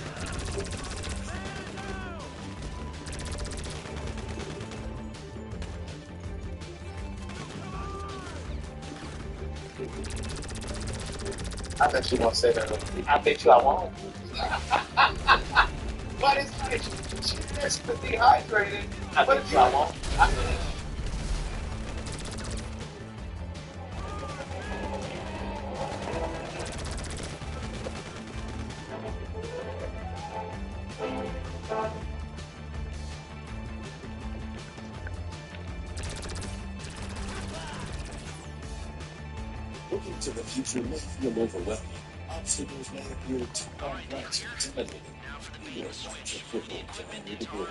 I bet you won't say that. I bet you I won't. But it's like she said she was dehydrated. I bet you I won't. Looking to the future may feel overwhelming. Obstacles may appear too complex or intimidating. You are such a foothold to any degree.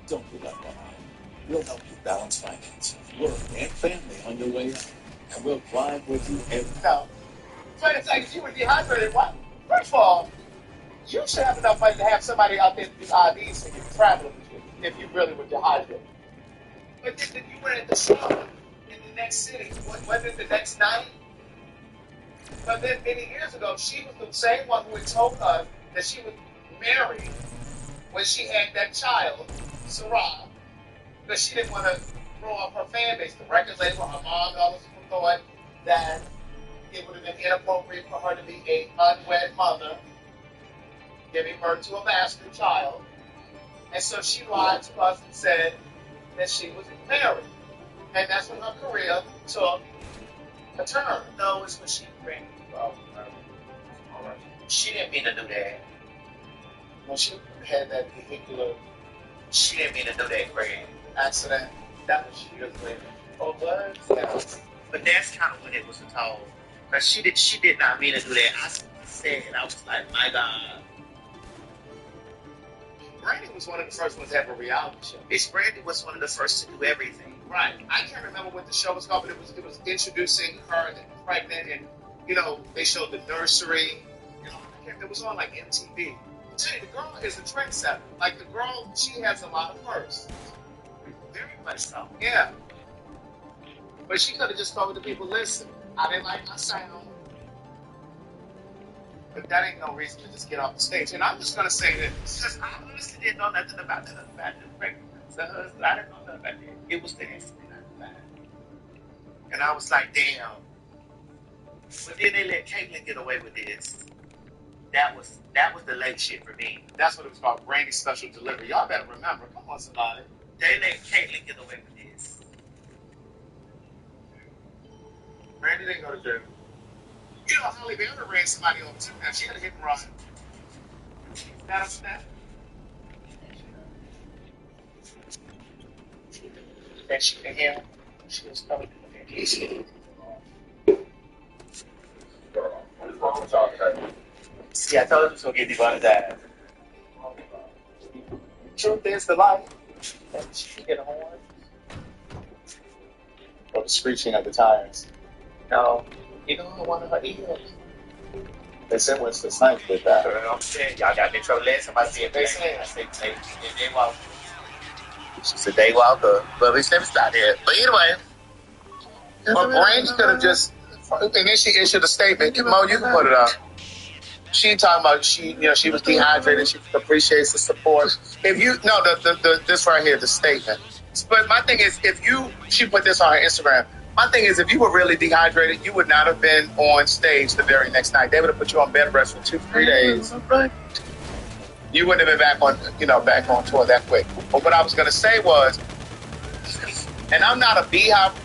Don't be left behind. We'll help you balance finances, work, and family on your way up. And we'll climb with you every No. But it's like she was dehydrated. What? First of all, you should have enough money to have somebody out there to do IDs when you're traveling with you, if you really were dehydrated. But then you were at the show in the next city. Wasn't it the next night? But then many years ago, she was the same one who had told us that she was married when she had that child, Sarah, because she didn't want to grow up her fan base, the record label, her mom, and all those people thought that it would have been inappropriate for her to be a unwed mother, giving birth to a bastard child. And so she lied to us and said that she was married. And that's when her career took a turn. No, it's when she ran. She didn't mean to do that. When she had that vehicular She didn't mean to do that, Craig. accident, that was years later. Oh, what? Yeah. But that's kind of when it was a tall. Because she did not mean to do that. I said, and I was like, my God. Brandy was one of the first ones to have a reality show. Miss Brandy was one of the first to do everything. Right. I can't remember what the show was called, but it was introducing her and pregnant, and they showed the nursery. It was on like MTV. I tell you, the girl is a trendsetter. Like the girl, she has a lot of firsts. Very much so. Yeah. But she could have just told the people, listen, I didn't like my sound. But that ain't no reason to just get off the stage. And I'm just gonna say this. Because I honestly didn't know nothing about the pregnancy. I didn't know nothing about that. It was the accident. And I was like, damn. But then they let Caitlyn get away with this. That was the late shit for me. That's what it was called, Brandy's Special Delivery. Y'all better remember. Come on, somebody. They let Caitlyn get away with this. Brandy didn't go to jail. Holly Berry ran somebody over too. Now she had a hit and run. That upset. That she could hear. She was coming to the case. See, I told you it was going to get demonetized. Truth is the life. And she can get a horn. Or the screeching of the tires. No. You know one of her ears. They said what's the science with that? I'm saying, y'all got me in trouble last time I see it. They said, I said, they walk. She said, they walk up. But we said it's not there. But anyway. But Brandy could have just, and then she issued a statement. Mo, you can put it up. She talking about she was dehydrated. She appreciates the support. This right here, the statement. But my thing is, she put this on her Instagram. My thing is, if you were really dehydrated, you would not have been on stage the very next night. They would have put you on bed rest for 2-3 days. You wouldn't have been back on tour that quick. But what I was going to say was, and I'm not a beehive.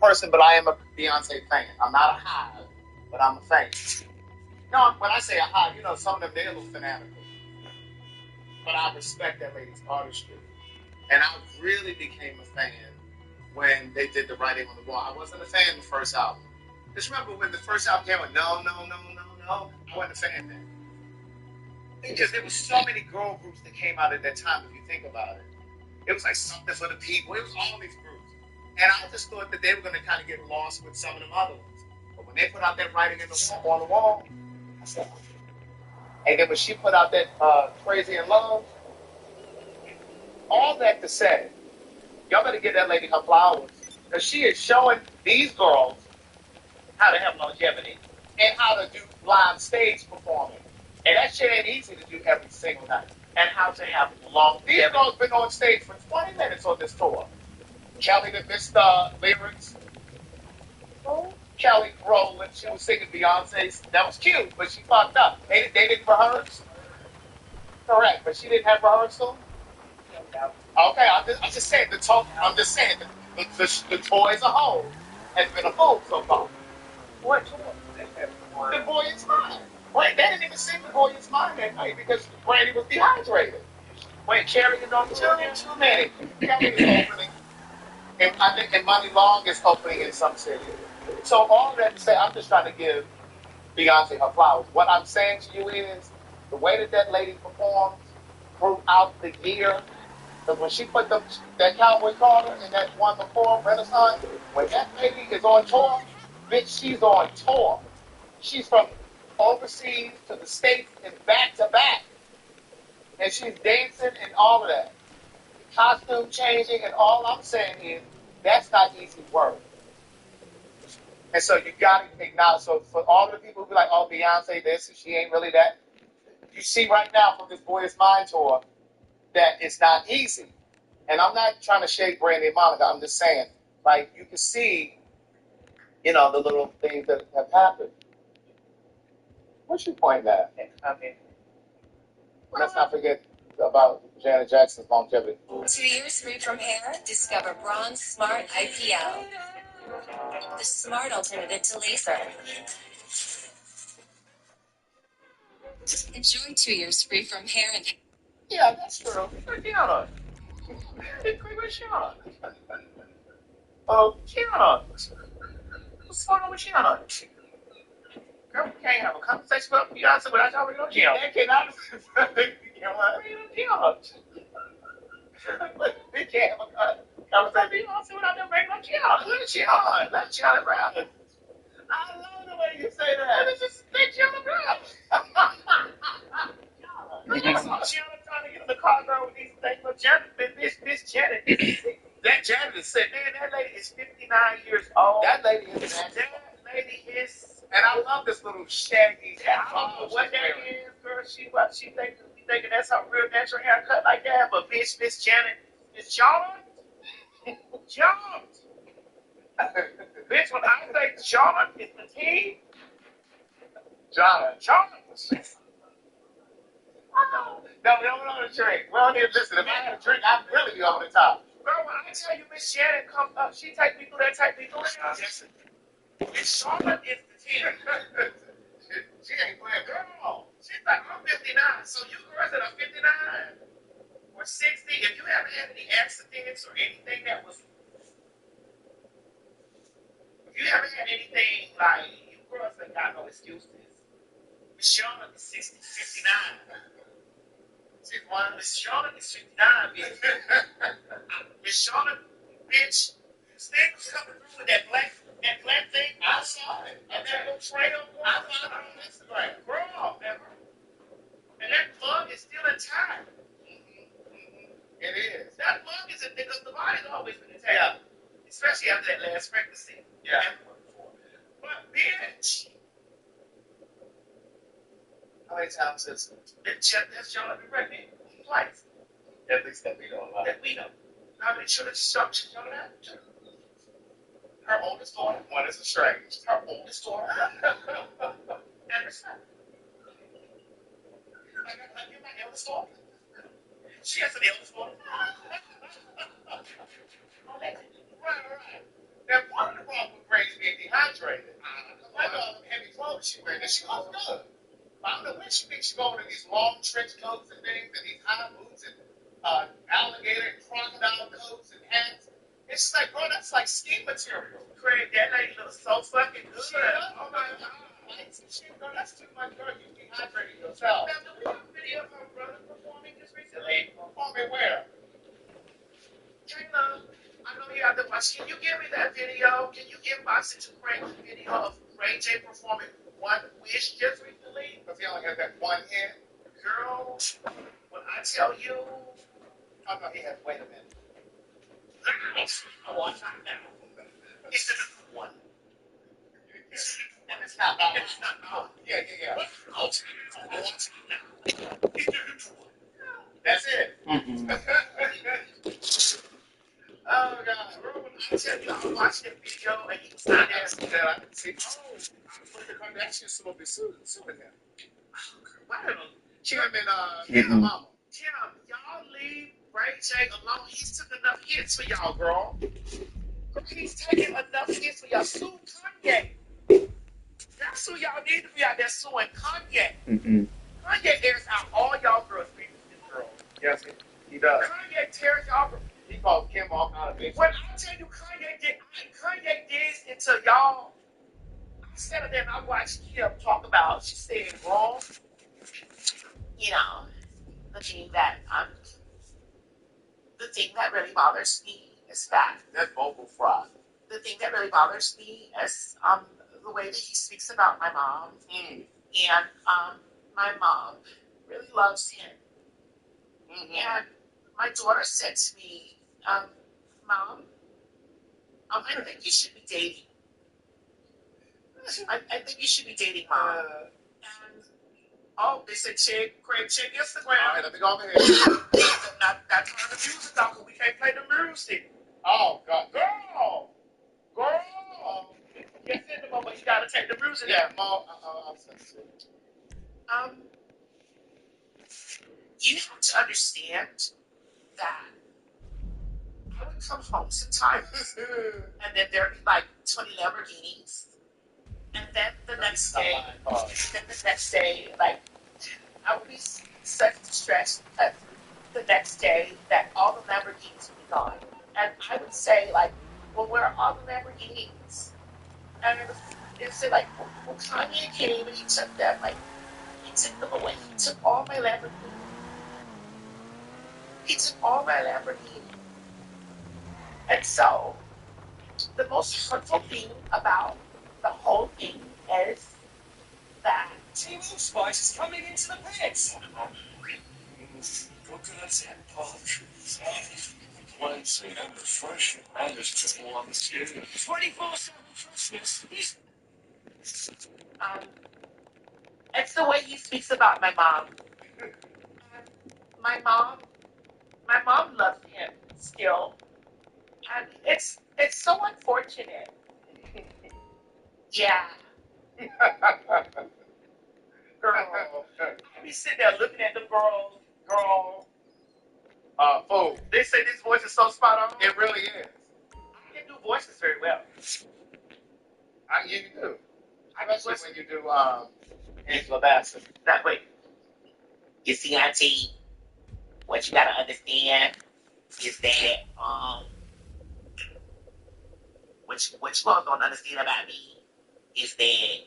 Person, but I am a Beyonce fan. I'm not a hive, but I'm a fan. When I say a hive, some of them, they're a little fanatical. But I respect that lady's artistry. And I really became a fan when they did The Writing on the Wall. I wasn't a fan of the first album. Just remember when the first album came out, no, I wasn't a fan then. Because there was so many girl groups that came out at that time, if you think about it. It was like Something for the People. It was all these groups. And I just thought that they were going to kind of get lost with some of them other ones. But when they put out that Writing in the Wall, on the Wall, I said, and then when she put out that Crazy in Love, all that to say, y'all better give that lady her flowers. Because she is showing these girls how to have longevity and how to do live stage performing. And that shit ain't easy to do every single night. And how to have longevity. These girls been on stage for 20 minutes on this tour. Kelly that missed lyrics. Kelly Rowland, she was singing Beyonce's. That was cute, but she fucked up. They didn't rehearse. Correct, but she didn't have rehearsal. Okay, I'm just saying the tour as a whole has been a fool so far. What tour? The Boy Is Mine. Wait, they didn't even sing The Boy Is Mine that night because Brandy was dehydrated. Wait, Carrie is on too many. Kelly is opening. And I think Money Long is opening in some cities. So all that to say, I'm just trying to give Beyonce her flowers. What I'm saying to you is, the way that lady performs throughout the year, because when she put that Cowboy Carter and that one before, Renaissance, when that lady is on tour, bitch, she's on tour. She's from overseas to the States and back to back. And she's dancing and all of that. Costume changing, and all I'm saying is, that's not easy work. And so you got to acknowledge, so for all the people who be like, oh, Beyonce this, and she ain't really that, you see right now from this Boy Is Mine tour that it's not easy. And I'm not trying to shade Brandy and Monica, I'm just saying, like, you can see, the little things that have happened. What's your point at? Let's not forget about Janet Jackson's longevity. 2 years free from hair? Discover Bronze Smart IPL. The smart alternative to laser. Enjoy 2 years free from hair and... Yeah, that's true. Kiana. Kiana. Oh, Kiana. What's going on with Kiana? Girl, we can't have a conversation about Beyonce without y'all already know Kiana. They cannot. You know what? Kiana. We can't have a conversation about Beyonce without them bringing up Kiana. Let Kiana. Let Kiana rap. I love the way you say that. It's just think Kiana rap. I saw Kiana trying to get in the car, girl, with these things. But Janet, Miss Janet, that Janet is said, man, that lady is 59 years old. That lady is. That lady is. And I love this little shaggy. Yeah, I don't know what that is, girl. She thinking that's her real natural haircut like that. But Miss Janet, Miss John, John. Bitch, when I say John, it's the T. John. No, we don't want to drink. We don't need to listen. If I had a drink, I'd really be over the top. Girl, when I tell you Miss Shannon comes up, she take me through that, Listen, Miss Charlotte is the team. She ain't playing. Girl, she's like, I'm 59. So you girls that are 59 or 60, if you haven't had any accidents or anything that was, if you haven't had anything like, you girls that got no excuses. Miss Charlotte is 60, 59. Miss Charlotte is 59, bitch. Miss Charlotte, bitch, Snake was coming through with that black thing. I saw it. And that little trail. I found it on Instagram. Girl, and that mug is still intact. It is. That mug is because the body's always been intact. Especially after that last pregnancy. Yeah. But, bitch. How many times has that's Charlotte been pregnant? Twice. At least that we know about. That we know. How many children she's shown that? Her oldest daughter. One is estranged. Her oldest daughter. And her son. You're my eldest daughter. She has an eldest daughter. Right. Now, part of the problem with Grace being dehydrated, I know the heavy clothes she wears, and she looks good. I don't know when she thinks she's going to these long trench coats and things, and these high boots and alligator and crocodile coats and hats. It's like, bro, that's like ski material. Craig, that lady looks so fucking good. Oh my God. Shit, girl, that's too much, girl. You dehydrated yourself. Now, do we have a video of her brother performing just recently? Performing where? Kayla, I know you have to watch. Can you give me that video? Can you inbox it to Craig the video of Ray J performing One Wish just recently? Because he only had that one hit. Girl, when I tell you, oh no, he has. Wait a minute. Watch out now. It's the new one. It's not. It's not. Oh, yeah. Watch out now. It's the new one. That's it. Oh God, bro, when I tell you, I watched that video and he was not there. See that? I didn't see. Oh, the Kardashians supposed to be suing him. Whatever. Kim and Mama. Kim, y'all leave Ray J alone. He's took enough hits for y'all, girl. He's taking enough hits for y'all. Sue Kanye. That's who y'all need to be out there suing Kanye. Kanye airs out all y'all girls' girls. Yes, he does. Kanye tears y'all. He calls Kim all kind of bitches. When I tell you Kanye digs into y'all, I sat there and I watched Kim talk about. She said wrong. You know, the thing that really bothers me is that that's vocal fry. The thing that really bothers me is the way that he speaks about my mom, and my mom really loves him. And my daughter said to me, Mom, I think you should be dating. I think you should be dating Mom. And they said check Instagram. All right, let me go over here. Now turn the music off because we can't play the music. Oh God, girl. Yes, in the moment you gotta take the music out. Mom, you have to understand that I would come home sometimes, and then there'd be like 20 Lamborghinis, and then the next day, like I would be such distress that the next day that all the Lamborghinis would be gone, and I would say like, well, where are all the Lamborghinis? And it said like, well, Kanye came and he took them, like he took them away. He took all my Lamborghinis. And so, the most hurtful thing about the whole thing is that Team Spice is coming into the pits. Coconuts and palm trees. Plants and refreshing. And there's triple on the skin. 24/7 freshness. it's the way he speaks about my mom. My mom loves him still, and it's so unfortunate. Yeah. Girl, I be sitting there looking at the girl. Fool. They say this voice is so spot on. It really is. I can do voices very well. You do. Especially when you do Angela Bassett. That way. You see, Auntie, what you gotta understand is that what you all don't understand about me is that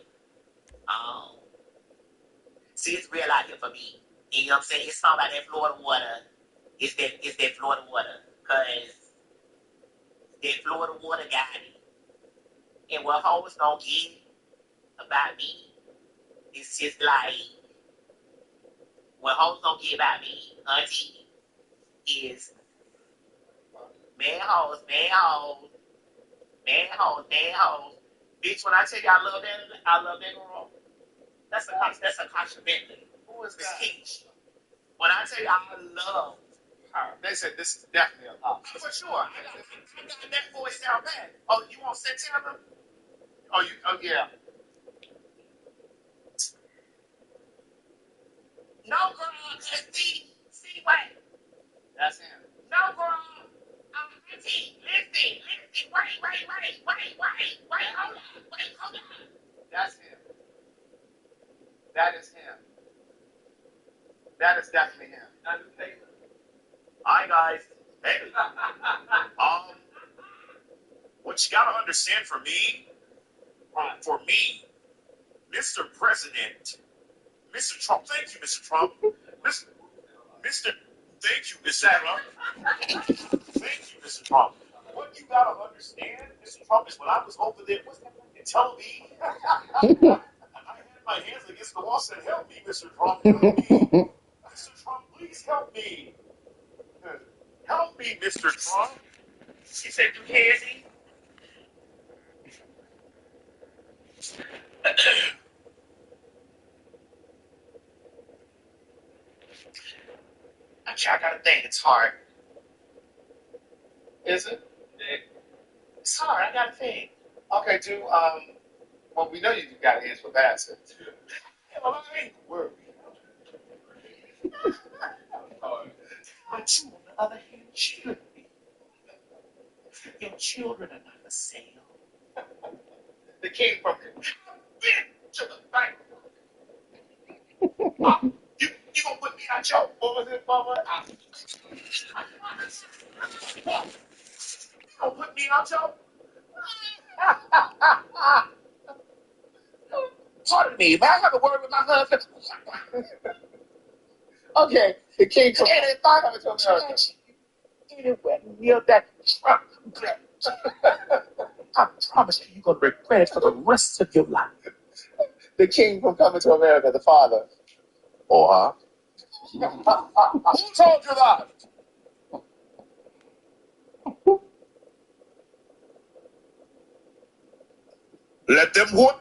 see, it's real out here for me. And you know what I'm saying? It's talking about that Florida water. It's that Florida water. Cause that Florida water got me. And what hoes don't get about me is just like what hoes don't get about me, Auntie, is man hoes. Bitch, when I tell you I love that girl, that's a compliment. Who is that? Peach. When I tell you I love her, they said this is definitely a lot. For sure. I got that voice down bad. Oh, you want September? Oh yeah. No, girl, see, wait. That's him. No, girl. Listen, wait, hold on. That's him. That is him. That is definitely him. All right, guys. Hey. What you gotta understand for me, Mr. President, Mr. Trump, thank you, Mr. Trump. Mr. Thank you, Miss Sarah. Thank you, Mr. Trump. What you gotta understand, Mr. Trump, is when I was over there, what's that fucking television? I had my hands against the wall, said, help me, Mr. Trump, help me. Mr. Trump, please help me. Help me, Mr. Trump. He said, you candy? I gotta think, it's hard. Is it? It's hard, I gotta think. Okay, well, we know you got hands for baskets. Hell, I ain't worried. But you, on the other hand, should be. Your children are not for sale. They came from the to the bank. You gonna put me out your, what was it, Bubba? You gonna put me out your? Pardon me, may I have a word with my husband? Okay, the king from 85 coming to America. Anywhere near that Trump. I promise you, you're going to regret it for the rest of your life. The king from Coming to America, the father. Or who told you that? Let them whoop.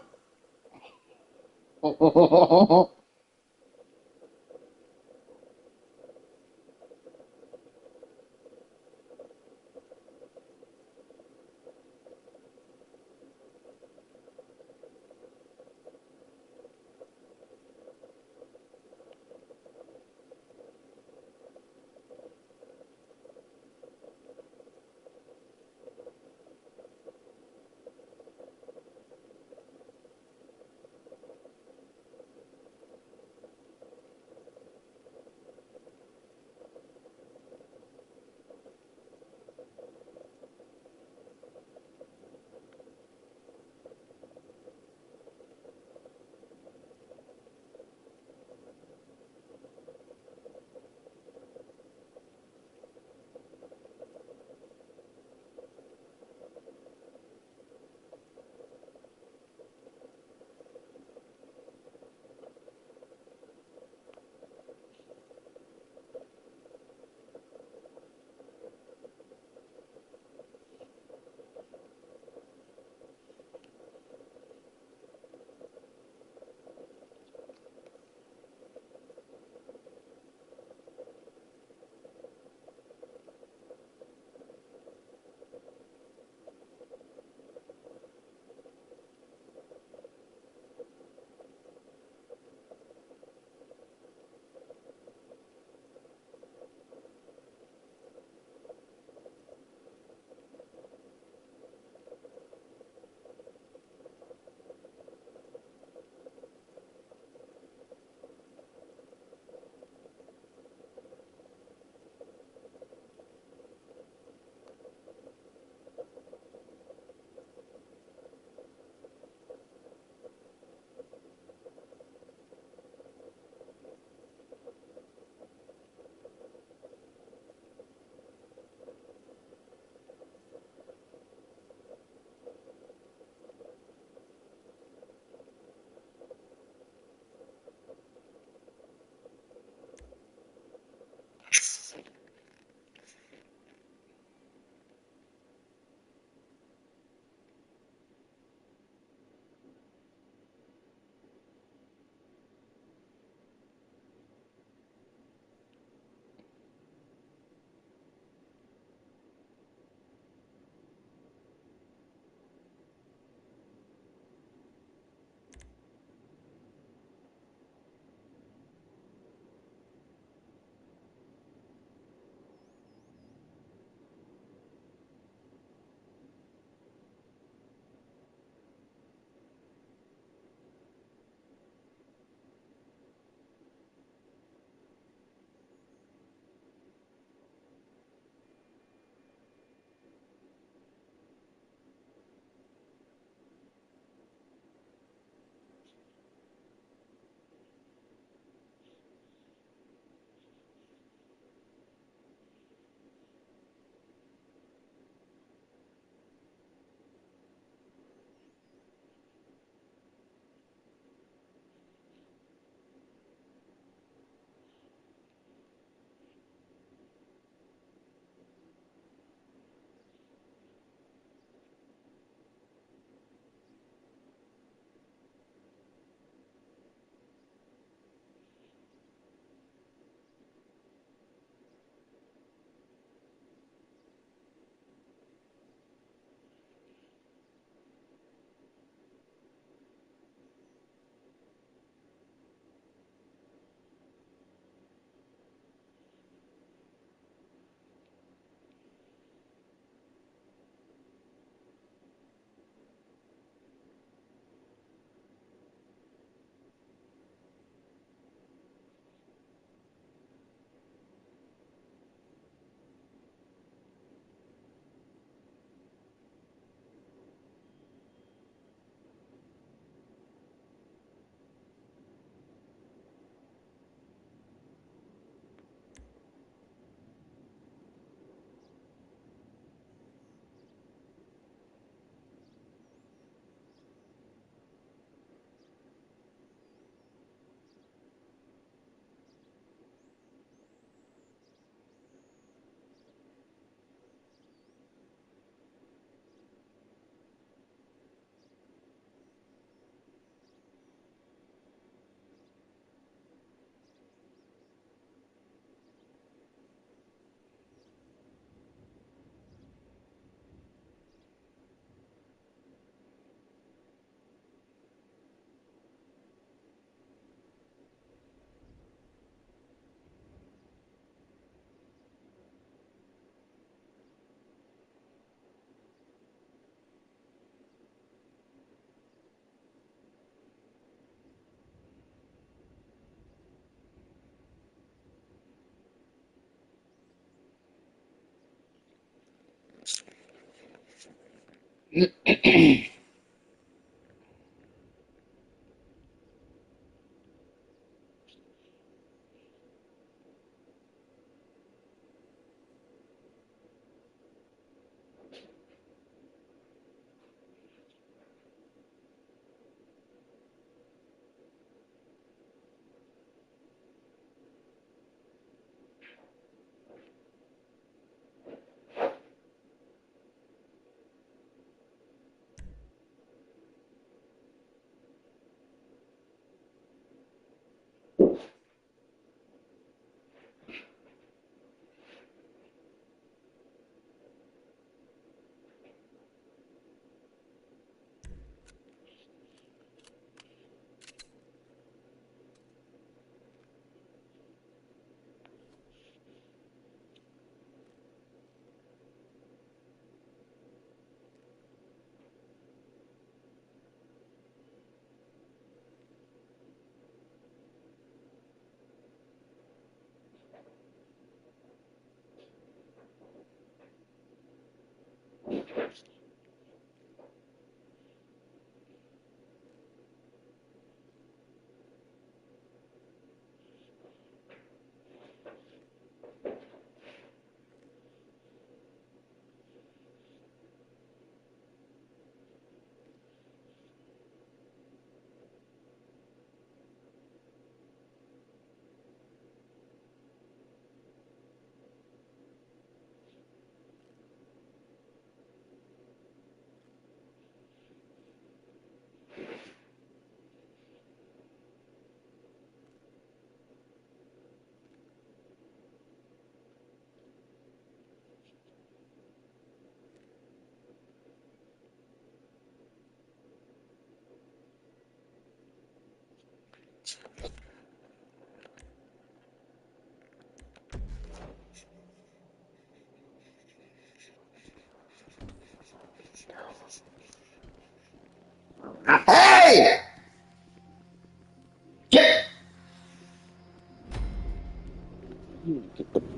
Hey!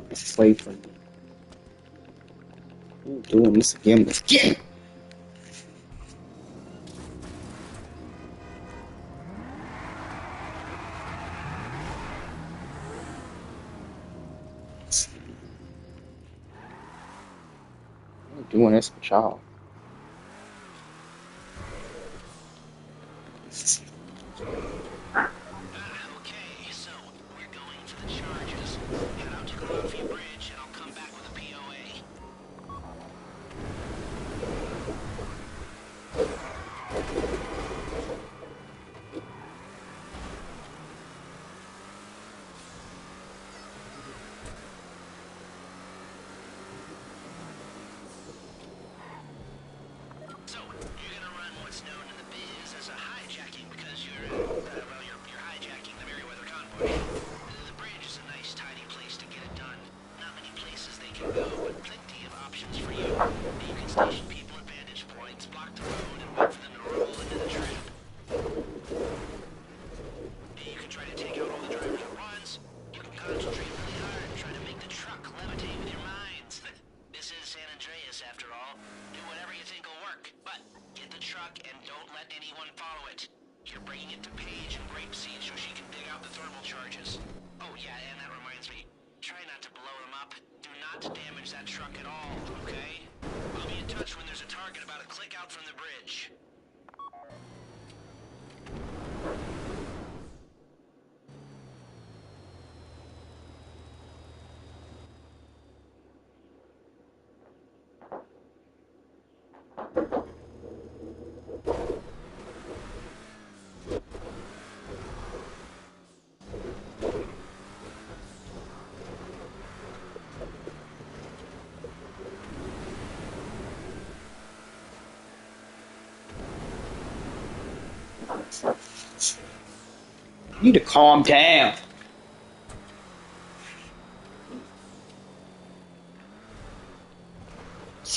Get away from me. I'm doing this again. Get! I'm doing this with y'all. Okay, so we're going for the charges. Head out to Columbia Bridge and I'll come back with a POA. So, you're gonna run what's known in the biz as a hijacking because you're hijacking the Meriwether convoy. The bridge is a nice, tidy place to get it done. Not many places they can go, but plenty of options for you. You can station people at vantage points, block the road, and wait for them to roll into the trap. You can try to take out all the drivers at once. You can concentrate really hard and try to make the truck levitate with your minds. This is San Andreas, after all. Do whatever you think will work, but get the truck and don't let anyone follow it. You're bringing it to Paige and Grapeseed so she can dig out the thermal charges. Oh yeah, and that reminds me. Try not to blow them up. Do not damage that truck at all, okay? I'll be in touch when there's a target about a click out from the bridge. You need to calm down.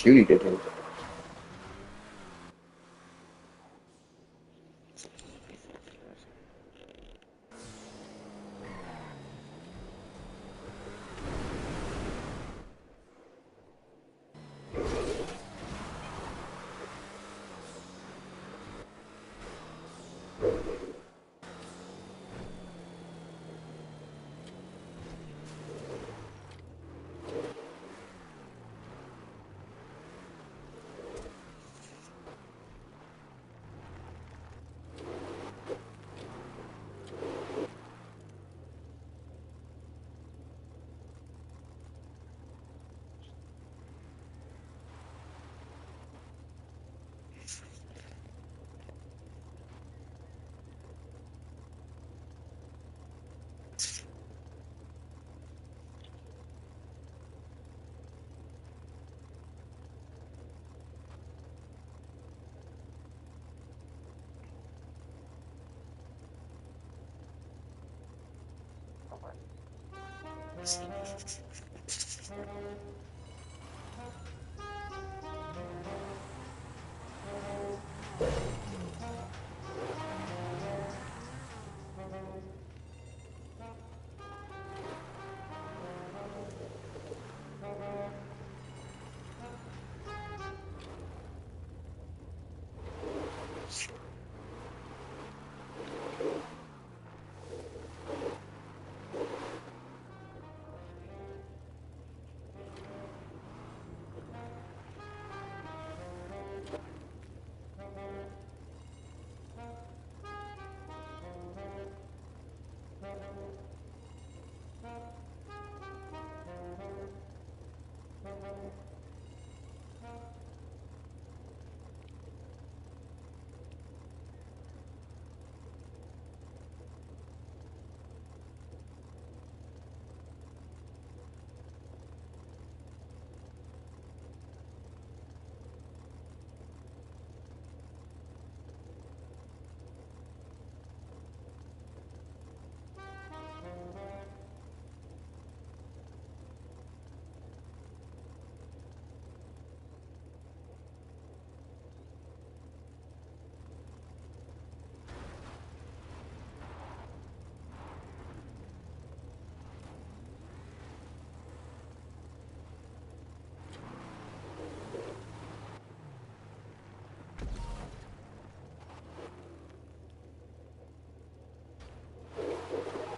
You need to do.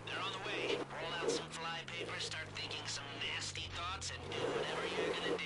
They're on the way. Roll out some fly paper, start thinking some nasty thoughts, and do whatever you're gonna do.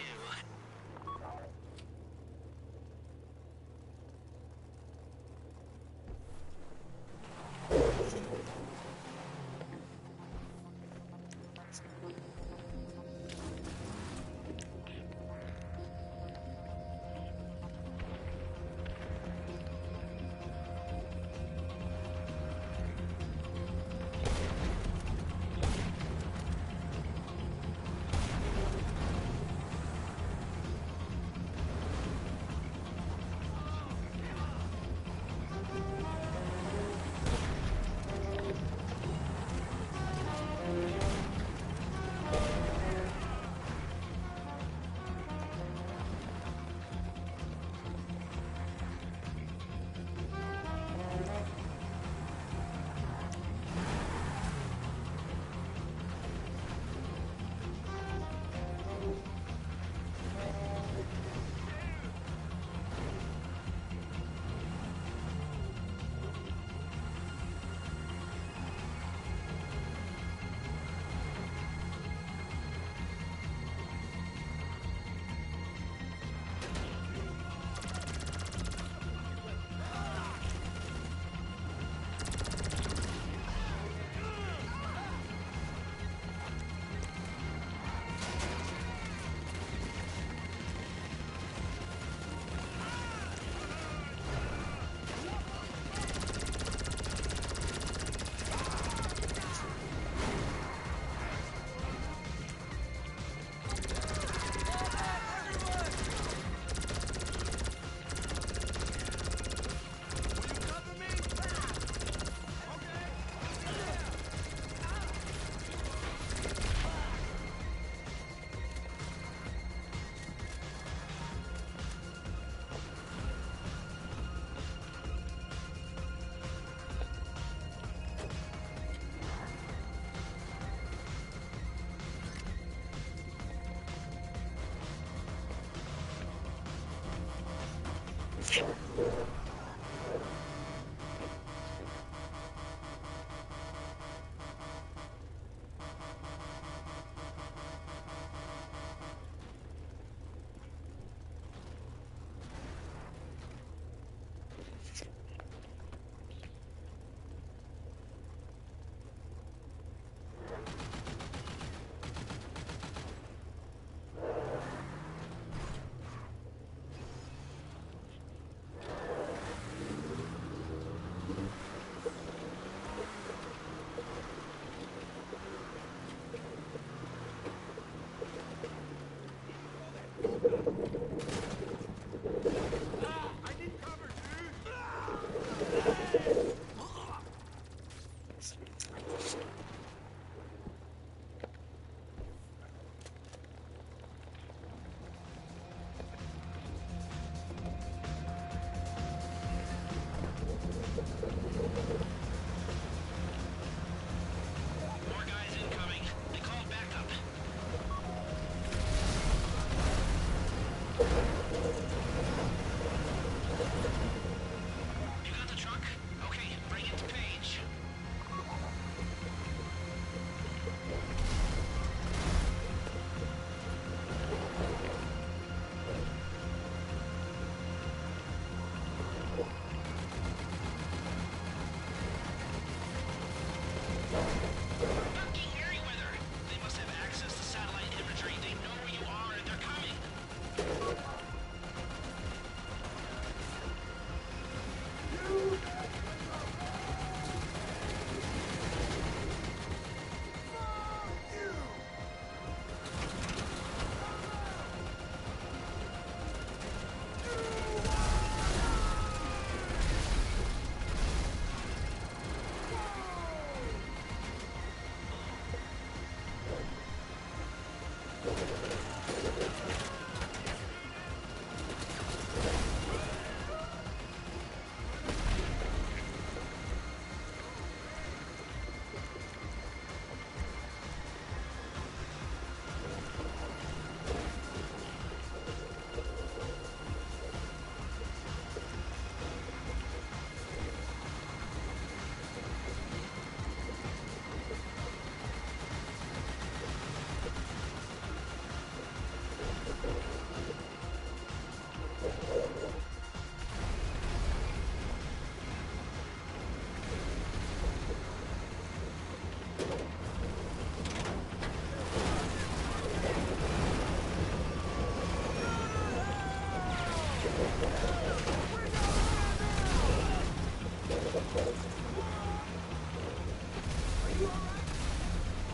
Fucking Merryweather! They must have access to satellite imagery. They know where you are and they're coming.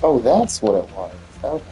Oh, that's what it was. Okay.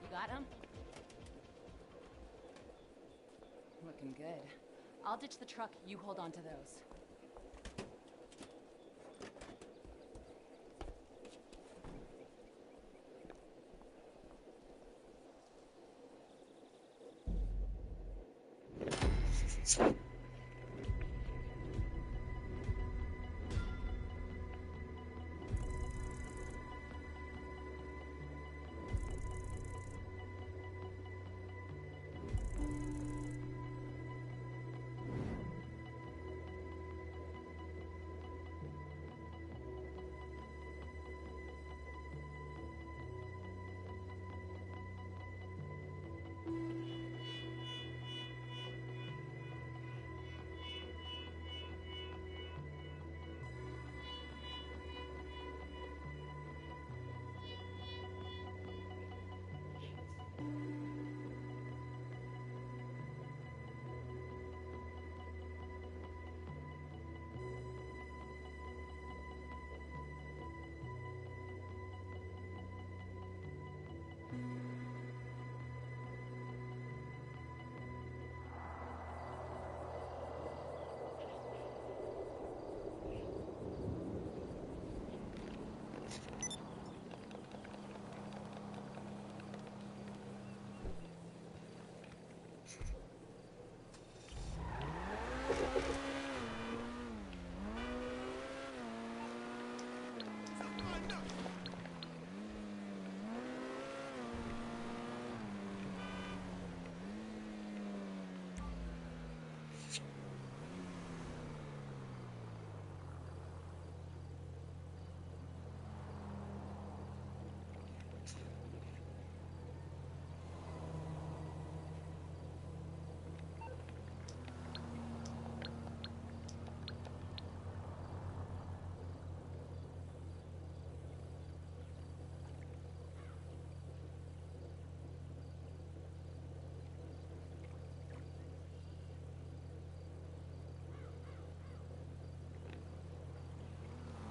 You got him? Looking good. I'll ditch the truck, you hold on to those.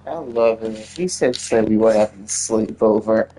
I love it. He said we were having a sleepover.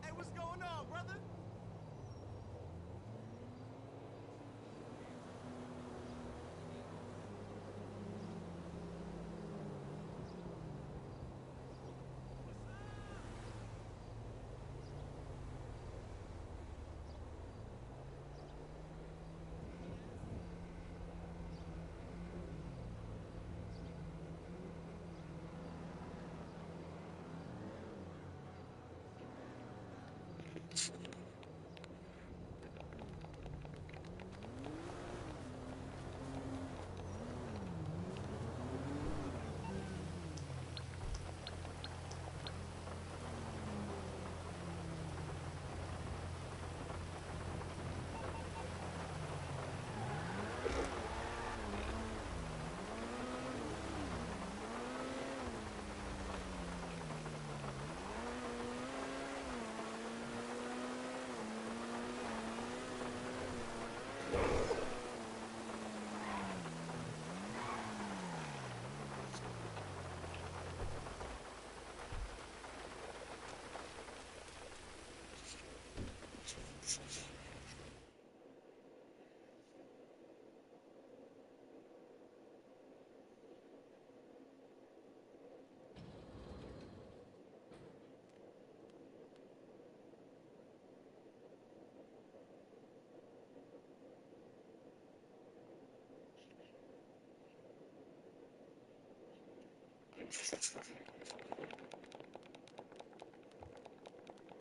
Hey, what's going on, brother?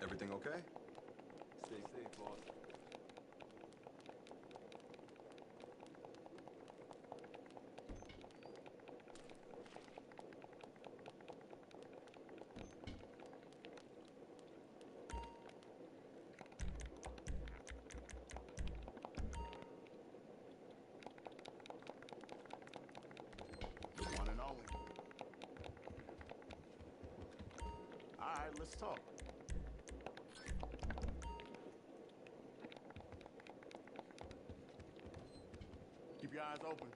Everything okay? Stay safe, boss. The one and only. All right, let's talk. Keep your eyes open.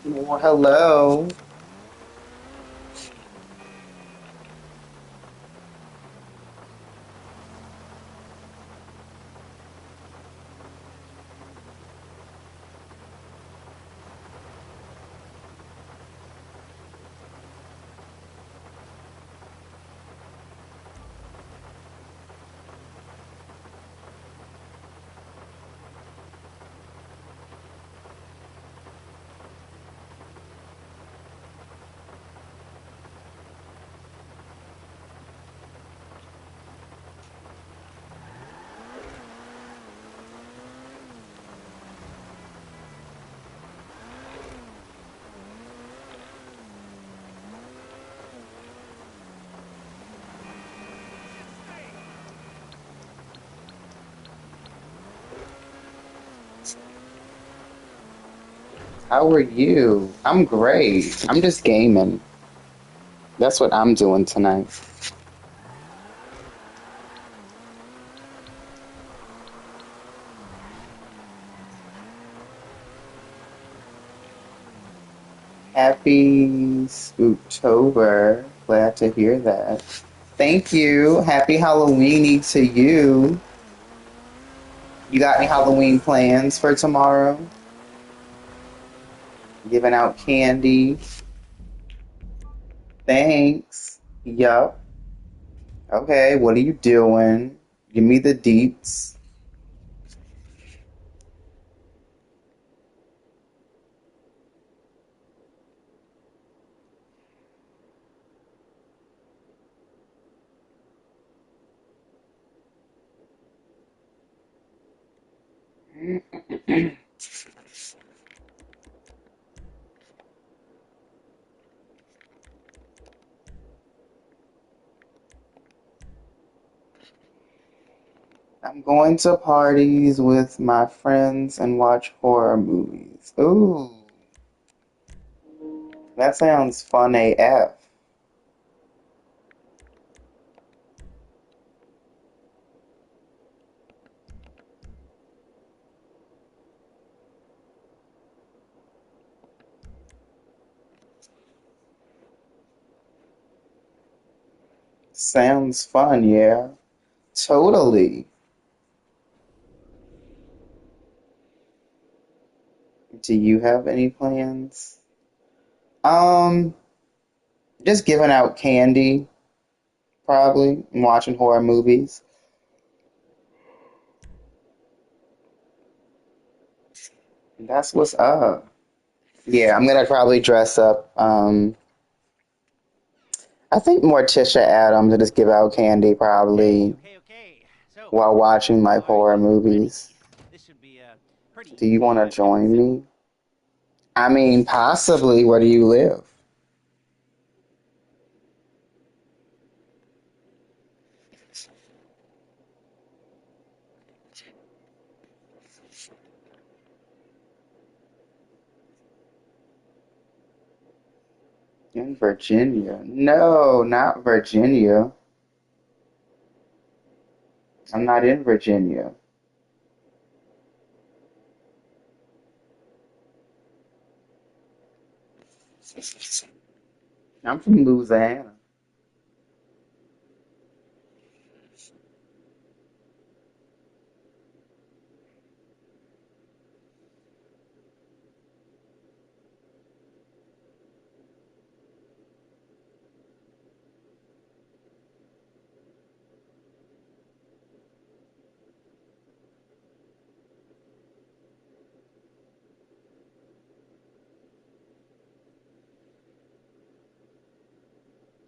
Well, hello. How are you? I'm great. I'm just gaming. That's what I'm doing tonight. Happy Spooktober. Glad to hear that. Thank you. Happy Halloweeny to you. You got any Halloween plans for tomorrow? Giving out candy. Thanks. Yup. Okay, what are you doing? Give me the deets. I'm going to parties with my friends and watch horror movies. Ooh, that sounds fun AF. Sounds fun, yeah. Totally. Do you have any plans? Um, just giving out candy, probably, and watching horror movies. That's what's up. Yeah, I'm gonna probably dress up. I think Morticia Adams and just give out candy probably while watching like horror movies. Do you want to join me? I mean, possibly. Where do you live? In Virginia. No, not Virginia. I'm not in Virginia. I'm from Louisiana.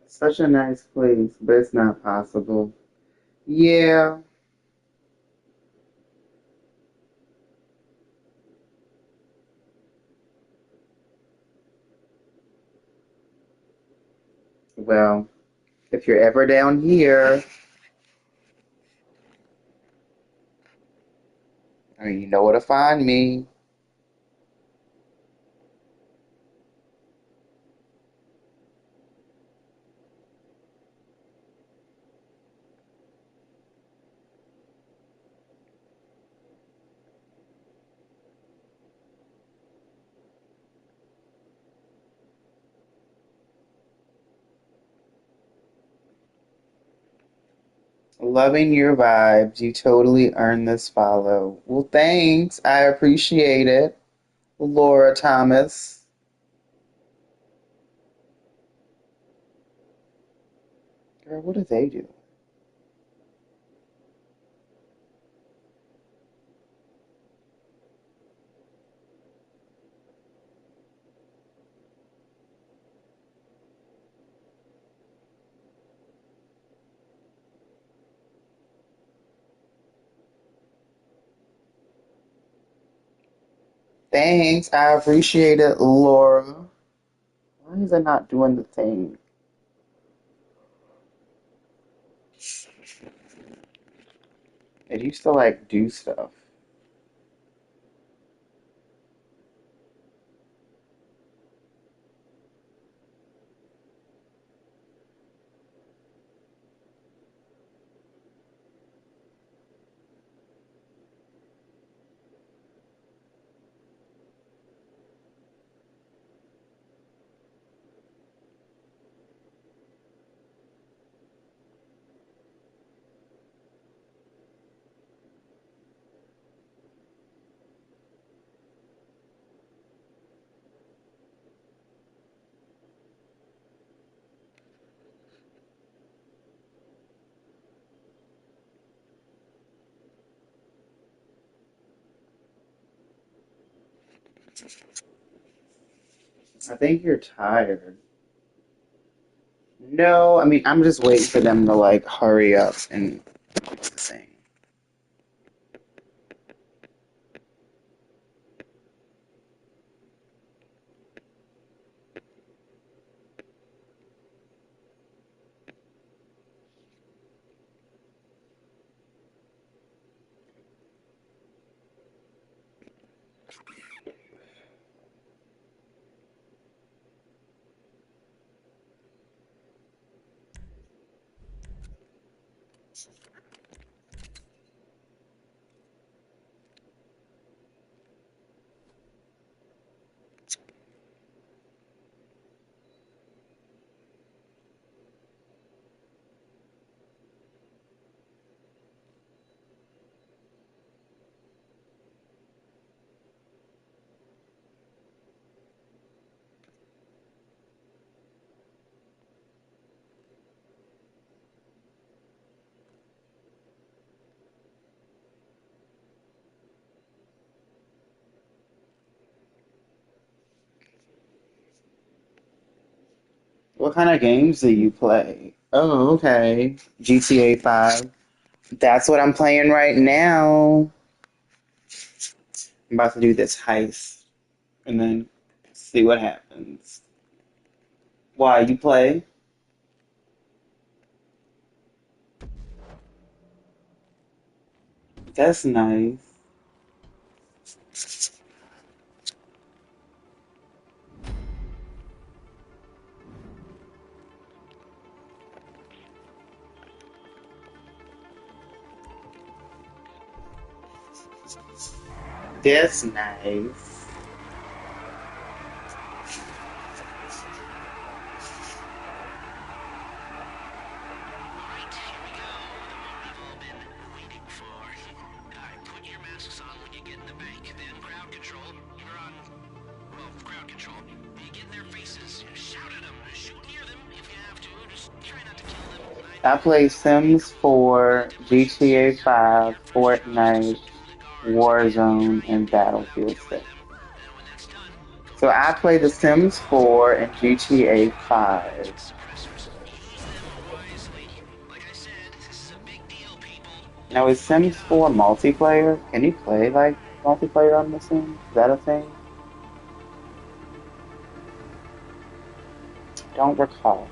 Such a nice place, but it's not possible. Yeah, well, if you're ever down here, I mean, you know where to find me. Loving your vibes. You totally earned this follow. Well, thanks. I appreciate it. Laura Thomas. Girl, what do they do? Thanks. I appreciate it, Laura. Why is it not doing the thing? It used to like do stuff. I think you're tired. No, I mean, I'm just waiting for them to like hurry up and fix the thing. What kind of games do you play? Oh, okay. GTA 5. That's what I'm playing right now. I'm about to do this heist and then see what happens. Why, you play? That's nice. That's nice. I play Sims 4, GTA 5, Fortnite, Warzone, and Battlefield 6. So I play The Sims 4 and GTA 5. Now is Sims 4 multiplayer? Can you play like multiplayer on The Sims? Is that a thing? Don't recall.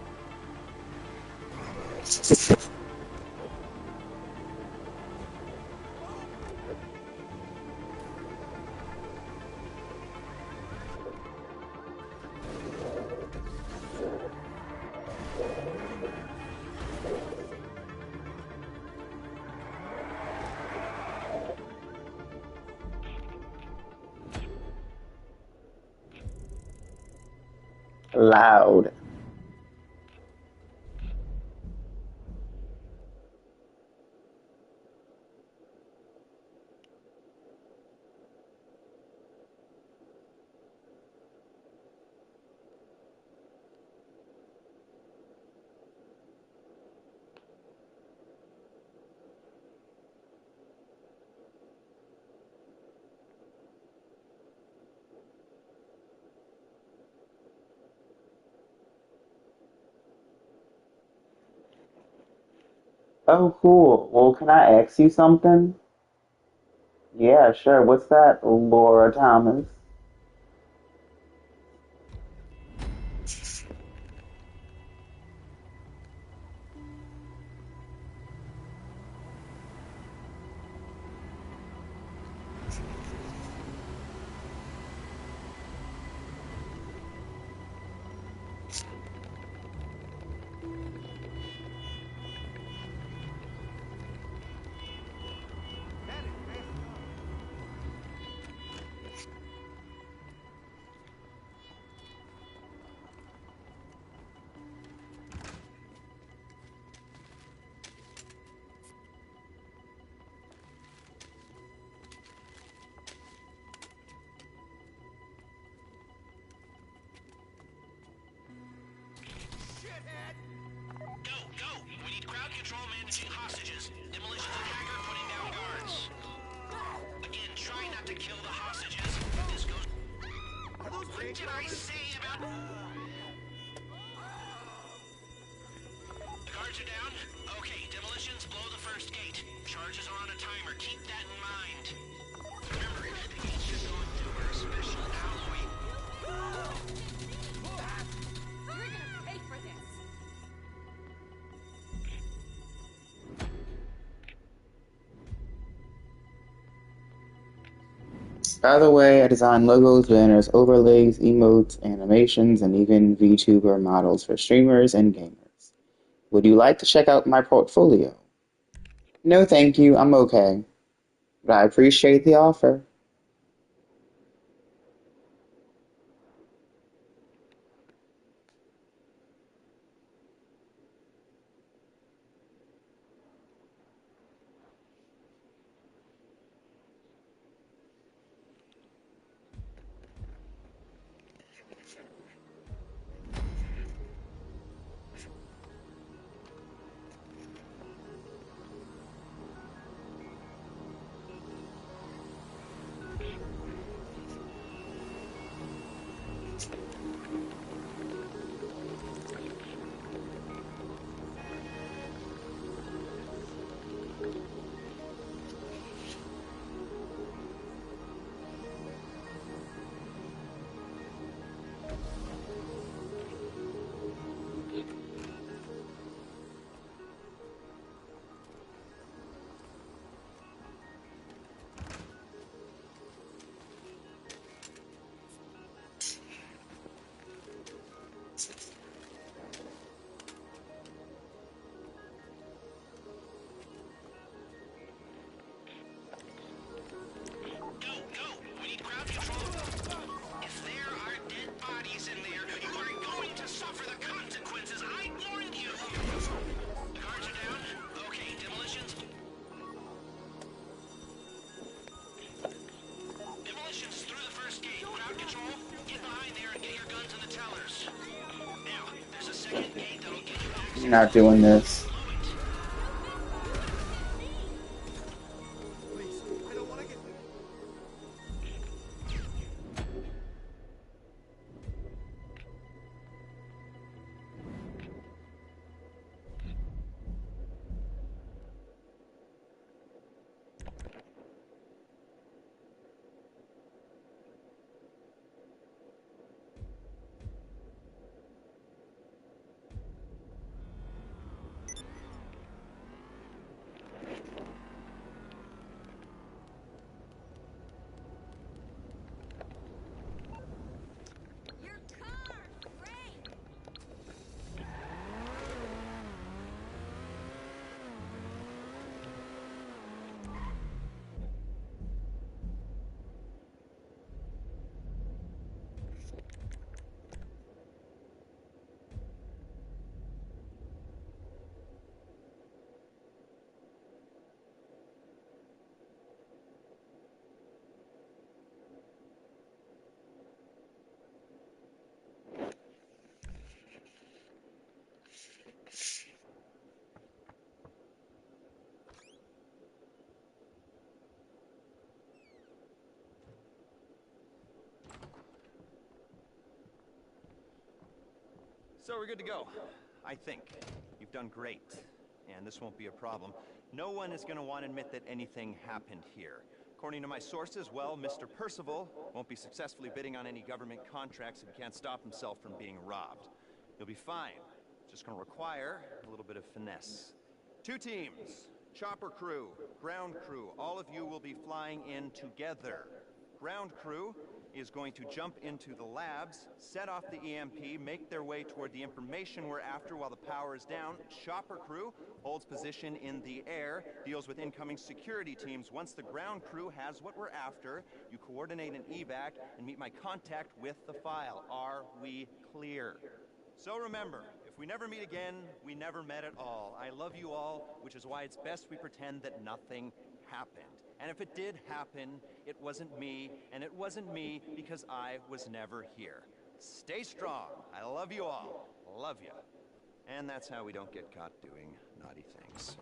Loud. Oh, cool. Well, can I ask you something? Yeah, sure. What's that, Laura Thomas? Go, go! We need crowd control managing hostages. Demolitions attacker putting down guards. Again, try not to kill the hostages. If this goes... What did I say about... The guards are down? Okay, demolitions blow the first gate. Charges are on a timer. Keep that in mind. Remember, if the gates you're going through are a special alloy... You're gonna pay for this! By the way, I design logos, banners, overlays, emotes, animations, and even VTuber models for streamers and gamers. Would you like to check out my portfolio? No, thank you. I'm okay. But I appreciate the offer. Go, go! We need crowd control. If there are dead bodies in there, you are going to suffer the consequences. I warned you! The guards are down? Okay, demolitions. Demolitions through the first gate. Crowd control, get behind there and get your guns on the tellers. Now, there's a second gate that'll get you access. You're not doing this. So we're good to go, I think. You've done great. and this won't be a problem. No one is going to want to admit that anything happened here. According to my sources, well, Mr. Percival won't be successfully bidding on any government contracts if he can't stop himself from being robbed. He'll be fine. Just going to require a little bit of finesse. 2 teams, chopper crew, ground crew, all of you will be flying in together. Ground crew is going to jump into the labs, set off the EMP, make their way toward the information we're after while the power is down. Chopper crew holds position in the air, deals with incoming security teams. Once the ground crew has what we're after, you coordinate an evac and meet my contact with the file. Are we clear? So remember, if we never meet again, we never met at all. I love you all, which is why it's best we pretend that nothing happened. And if it did happen, it wasn't me, and it wasn't me because I was never here. Stay strong. I love you all. Love you. And that's how we don't get caught doing naughty things.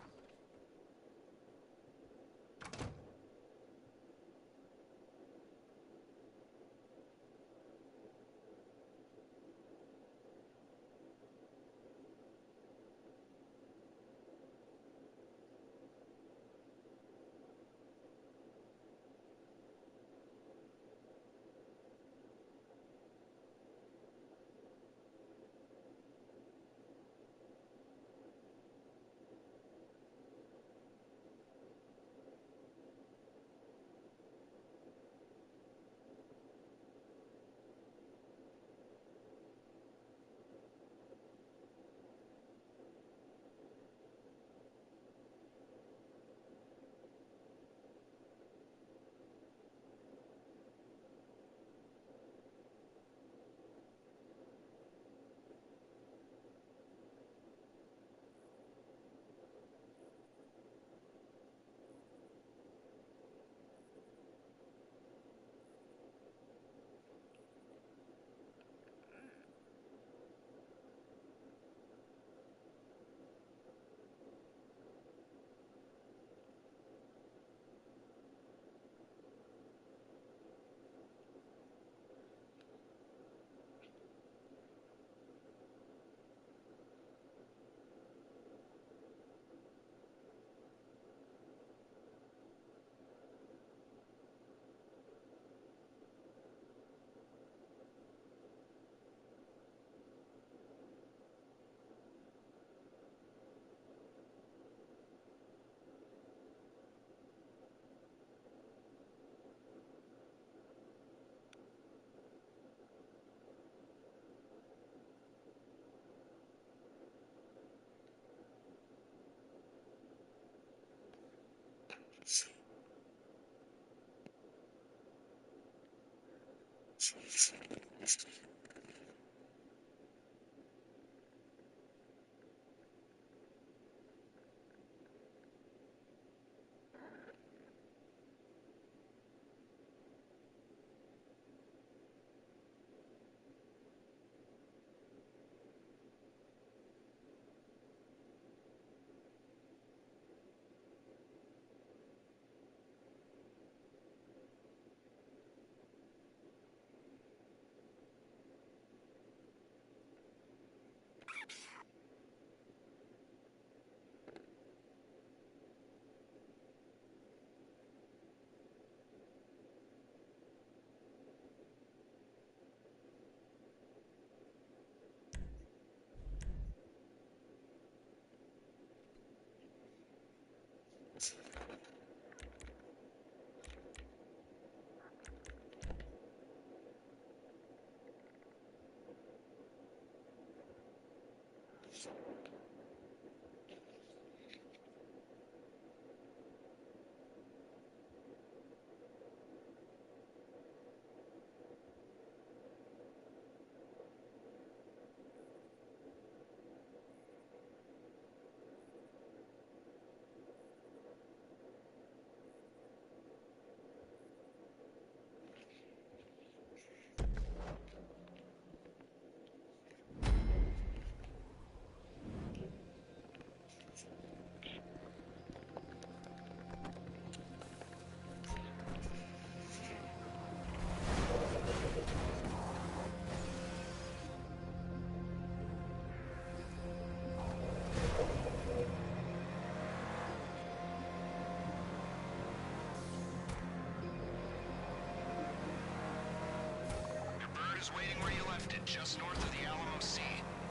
is waiting where you left it, just north of the Alamo Sea.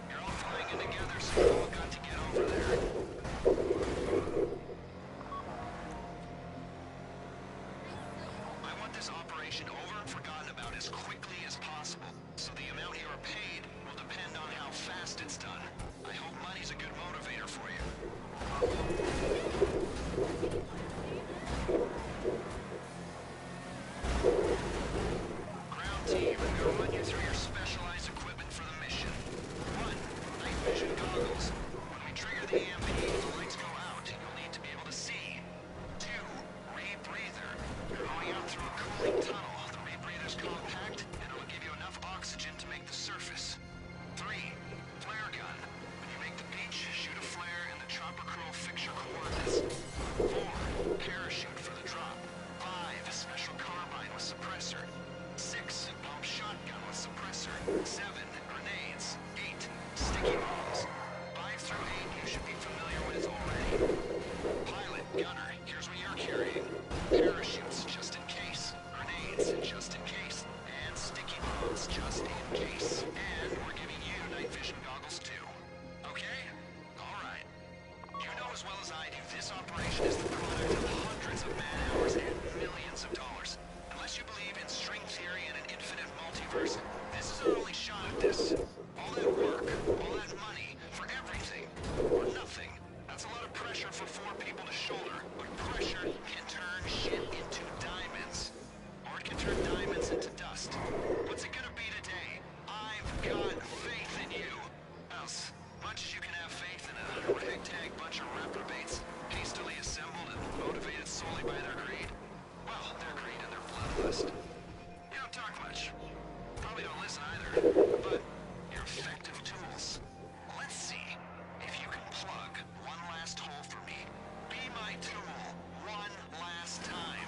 You're all flying in together, so you all got to get over there. I want this operation over and forgotten about as quickly as possible, so the amount you are paid will depend on how fast it's done. I hope money's a good motivator for you. Ground team, I'm going to run you through your specialized equipment for the mission. 1. Night vision goggles. When we trigger the EMP, the lights go out. You'll need to be able to see. 2. Rebreather. You're going out through a cooling tunnel. The rebreather's compact, and it'll give you enough oxygen to make the surface. 3. Flare gun. When you make the beach, shoot a flare and the chopper crew will fix your coordinates. 4. Parachute for the drop. 5. Special carbine with suppressor. 6. Pump shotgun with suppressor. 7. Grenades. 8. Sticky bombs. 5 through 8 you should be familiar with already. Pilot, gunner, here's what you're carrying. Parachutes, just in case. Grenades, just in case. And sticky bombs, just in case. And we're giving you night vision goggles too. Okay? Alright. You know as well as I do, this operation is the product of hundreds of man-hours and millions of dollars. Unless you believe in string theory and an infinite multiverse, this is our only shot at this. All that work, all that money, for everything, or nothing. That's a lot of pressure for 4 people to shoulder, but pressure can turn shit into diamonds. Or it can turn diamonds into dust. What's it gonna be today? I've got faith in you. As much as you can have faith in a ragtag bunch of reprobates, hastily assembled and motivated solely by their greed. Well, their greed and their bloodlust. You don't talk much. Probably don't listen either. But you're effective tools. Let's see if you can plug one last hole for me. Be my tool one last time.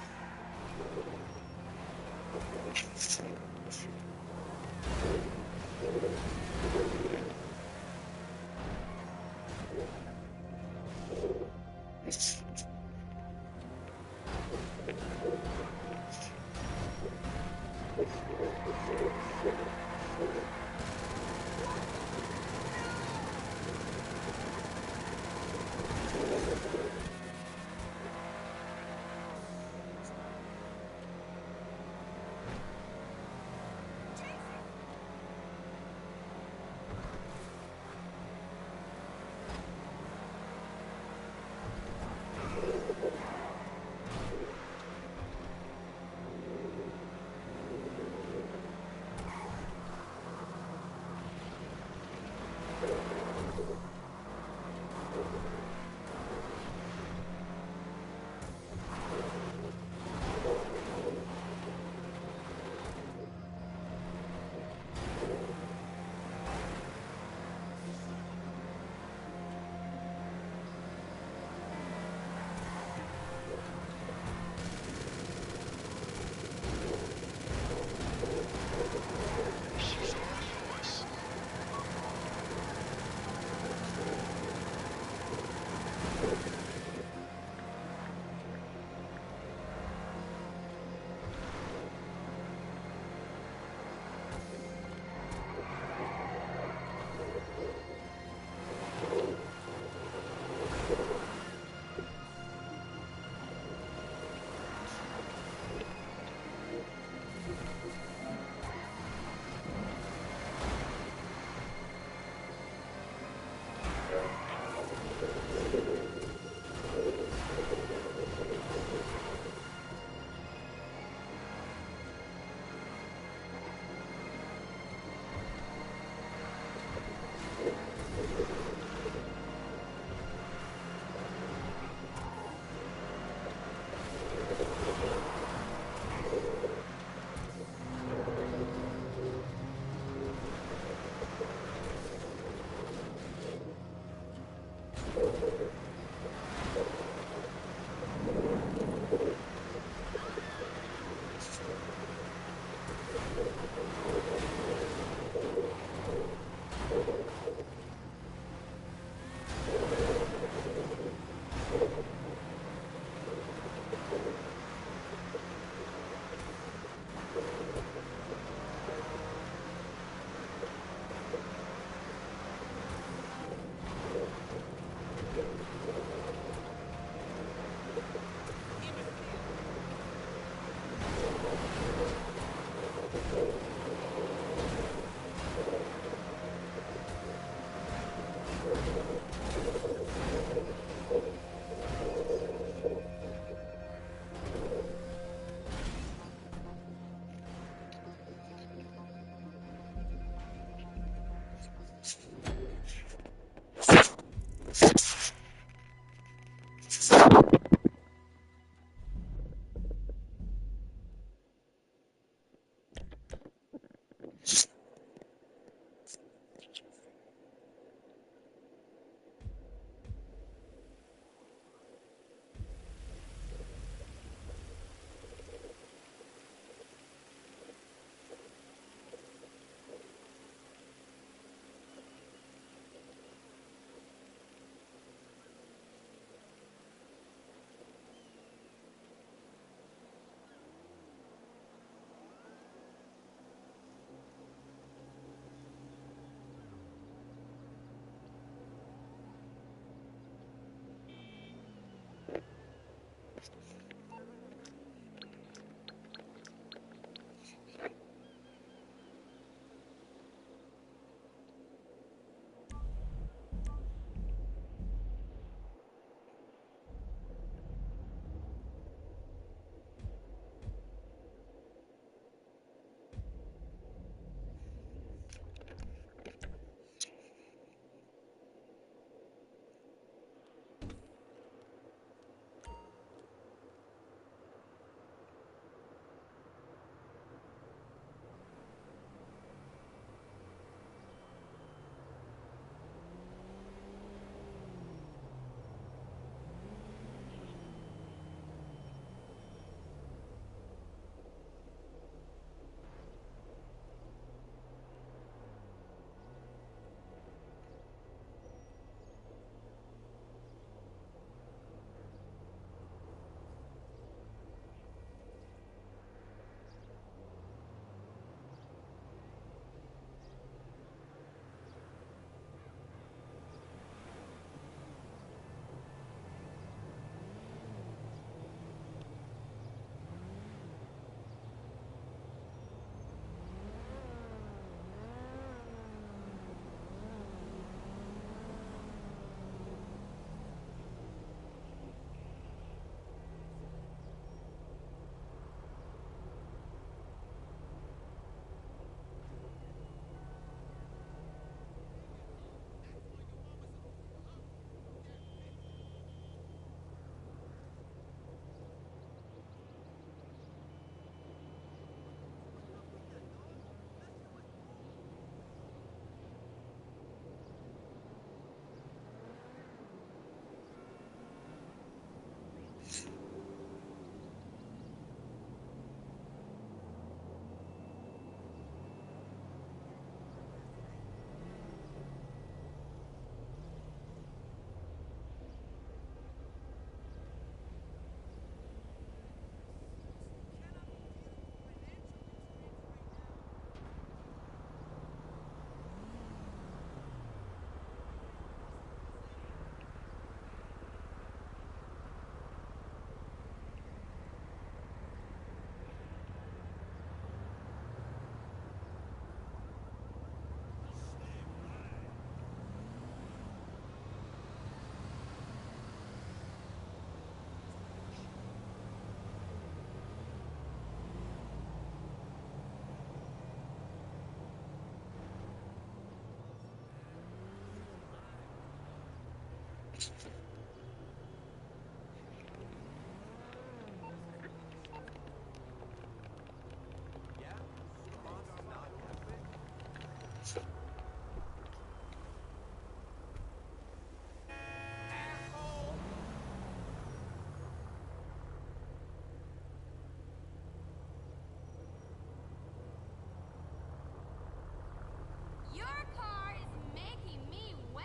Your car is making me wet.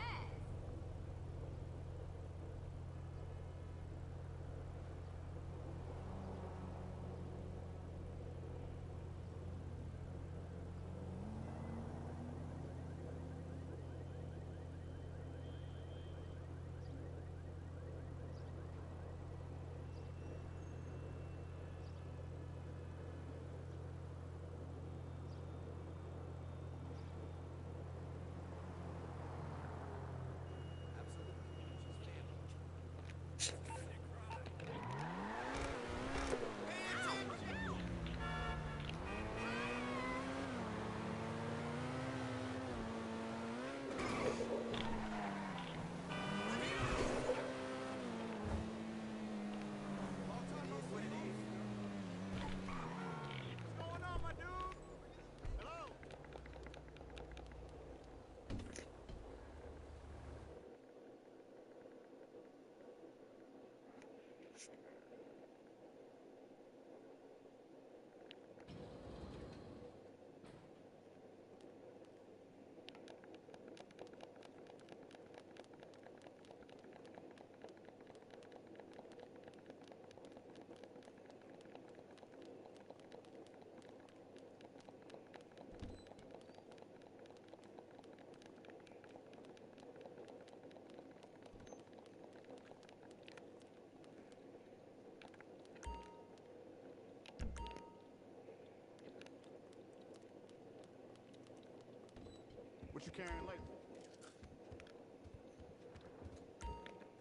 What you carrying lately?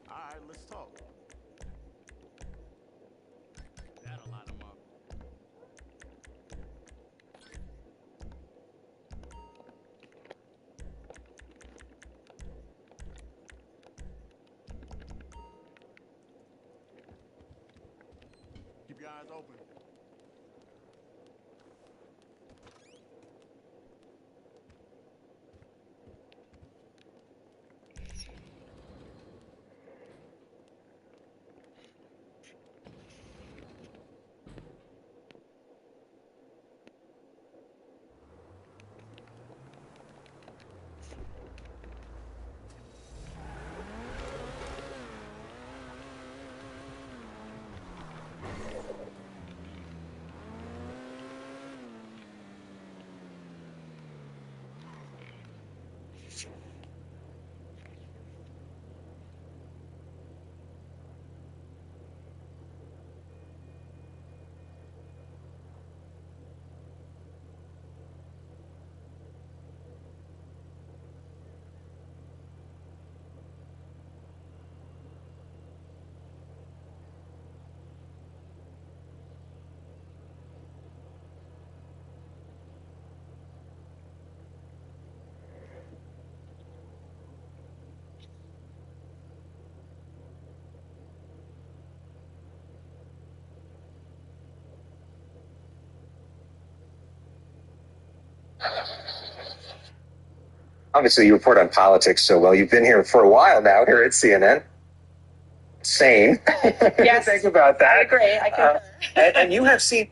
All right, let's talk. That'll line them up. Keep your eyes open. Obviously, you report on politics so well. You've been here for a while now here at CNN. Sane. Yes. Think about that. I agree. I concur. And you have seen.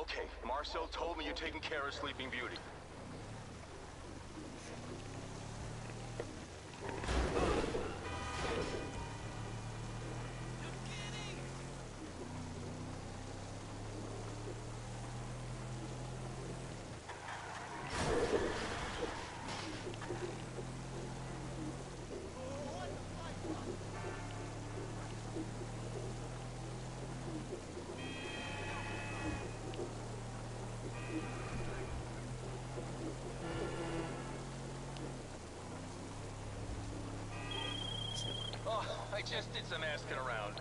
Okay, Marcel told me you're taking care of Sleeping Beauty. Oh, I just did some asking around.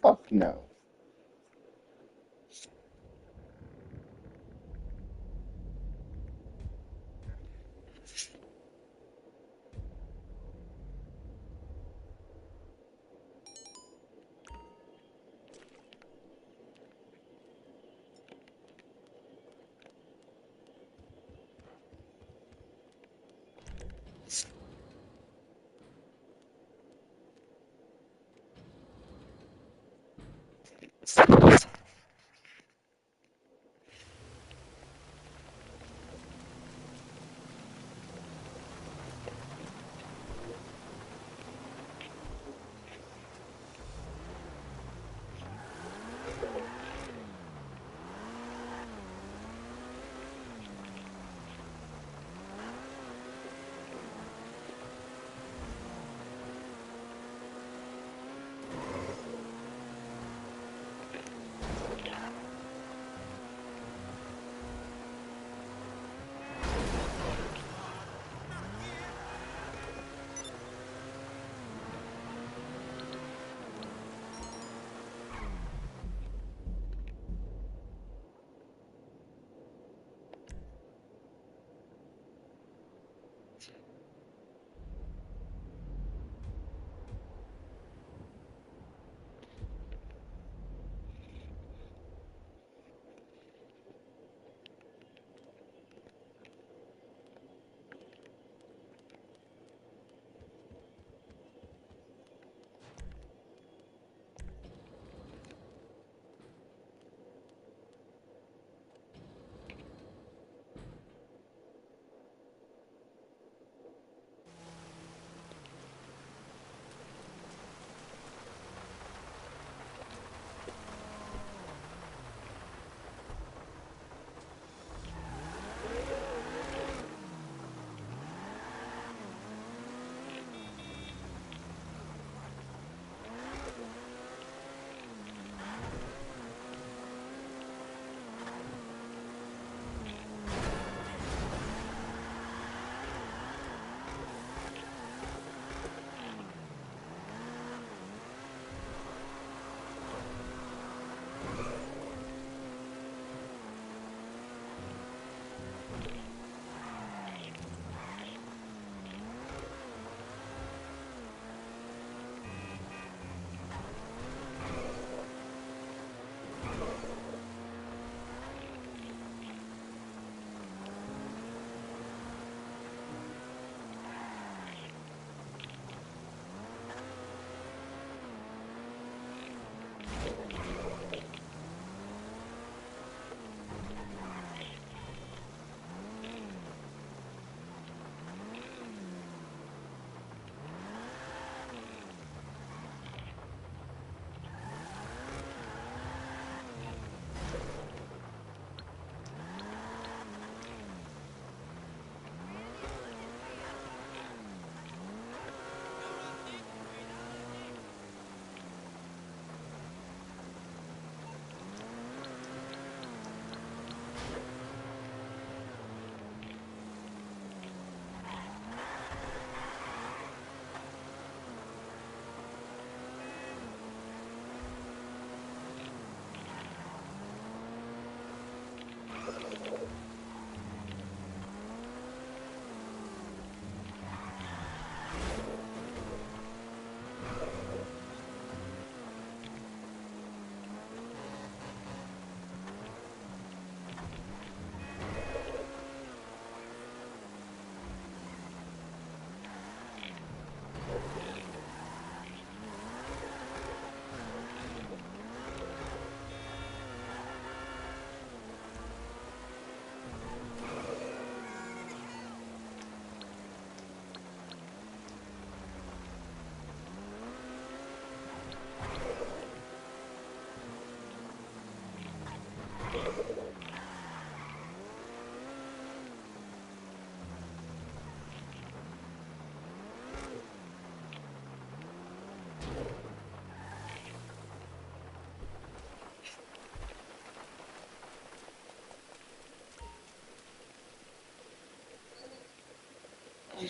Fuck no. So,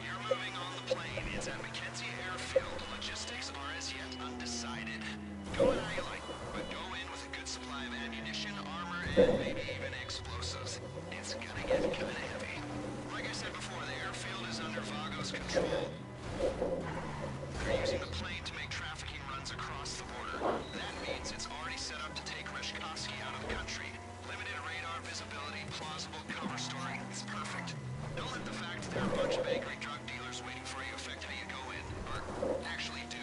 you're moving on the plane. It's at McKenzie Airfield. Logistics are as yet undecided. Go in how you like, but go in with a good supply of ammunition, armor, and maybe even explosives. It's gonna get kinda heavy. Like I said before, the airfield is under Vago's control. They're using the plane to make trafficking runs across the border. That means it's already set up to take Reshkovsky out of the country. Limited radar visibility, plausible cover story. It's perfect. Don't let the fact that there are a bunch of angry drug dealers waiting for you affect how you go in, or actually do.